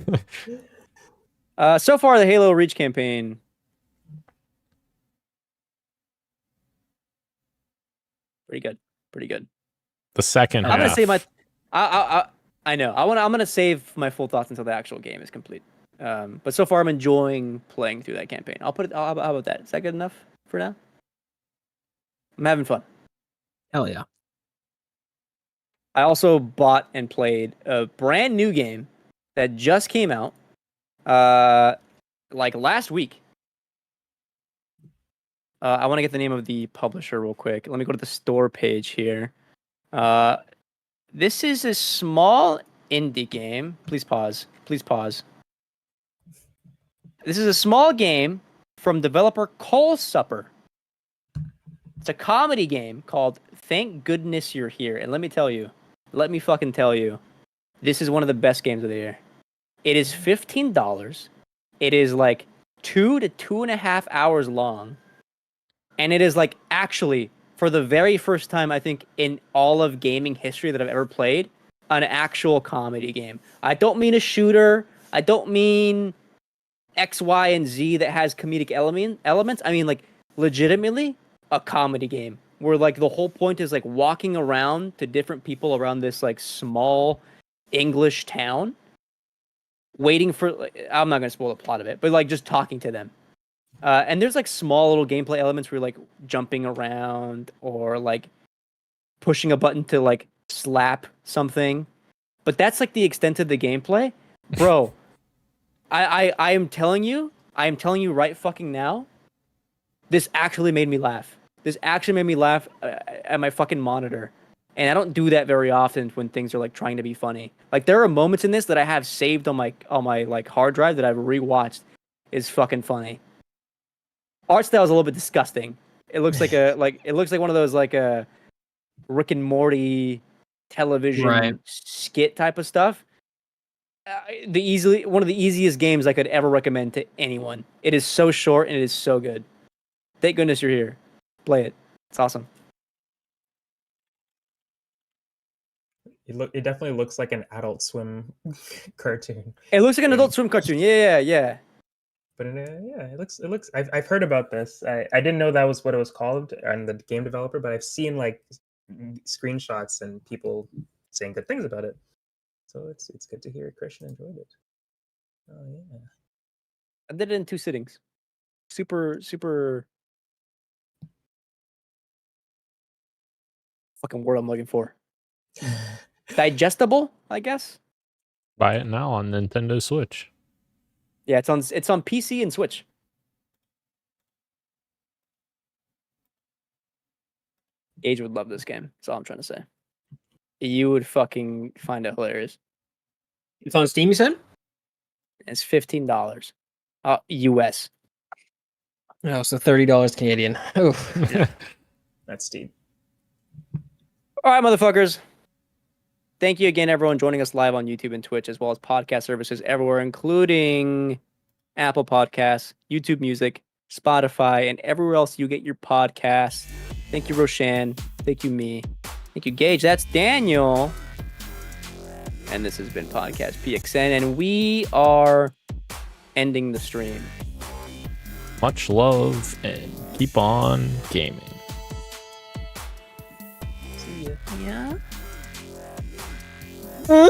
So far, the Halo Reach campaign. Pretty good. Pretty good. The second I'm gonna half. say my. I know. I'm gonna save my full thoughts until the actual game is complete. But so far, I'm enjoying playing through that campaign. How about that? Is that good enough for now? I'm having fun. Hell yeah. I also bought and played a brand new game that just came out, like last week. I want to get the name of the publisher real quick. Let me go to the store page here. This is a small indie game. Please pause. Please pause. This is a small game from developer Coal Supper. It's a comedy game called Thank Goodness You're Here. And let me fucking tell you, this is one of the best games of the year. It is $15. It is like 2 to 2.5 hours long. And it is like actually, for the very first time, I think, in all of gaming history that I've ever played, an actual comedy game. I don't mean a shooter. I don't mean X, Y, and Z that has comedic elements. I mean like legitimately a comedy game where like the whole point is like walking around to different people around this like small English town, waiting for. I'm not gonna spoil the plot of it, but like just talking to them. And there's like small little gameplay elements where you're like jumping around or like pushing a button to like slap something, but that's like the extent of the gameplay, bro. I am telling you right fucking now. This actually made me laugh. This actually made me laugh at my fucking monitor. And I don't do that very often when things are like trying to be funny. Like there are moments in this that I have saved on my like hard drive that I've rewatched. Is fucking funny. Art style is a little bit disgusting. It looks like one of those like a Rick and Morty television skit type of stuff. One of the easiest games I could ever recommend to anyone. It is so short and it is so good. Thank goodness you're here. Play it. It's awesome. It definitely looks like an Adult Swim cartoon. It looks like an Adult Swim cartoon. Yeah. But it looks. I've heard about this. I didn't know that was what it was called and the game developer, but I've seen like screenshots and people saying good things about it. So it's good to hear Christian enjoyed it. Oh yeah. I did it in 2 sittings. Super fucking word I'm looking for. Digestible, I guess. Buy it now on Nintendo Switch. Yeah, it's on PC and Switch. Gage would love this game. That's all I'm trying to say. You would fucking find it hilarious. It's on Steam, you said? It's $15. US. Oh, so $30 Canadian. Oof. Yeah. That's steep. All right, motherfuckers. Thank you again, everyone, joining us live on YouTube and Twitch, as well as podcast services everywhere, including Apple Podcasts, YouTube Music, Spotify, and everywhere else you get your podcasts. Thank you, Roshan. Thank you, me. Thank you, Gage. That's Daniel. And this has been Podcast PXN, and we are ending the stream. Much love and keep on gaming. See ya. Yeah.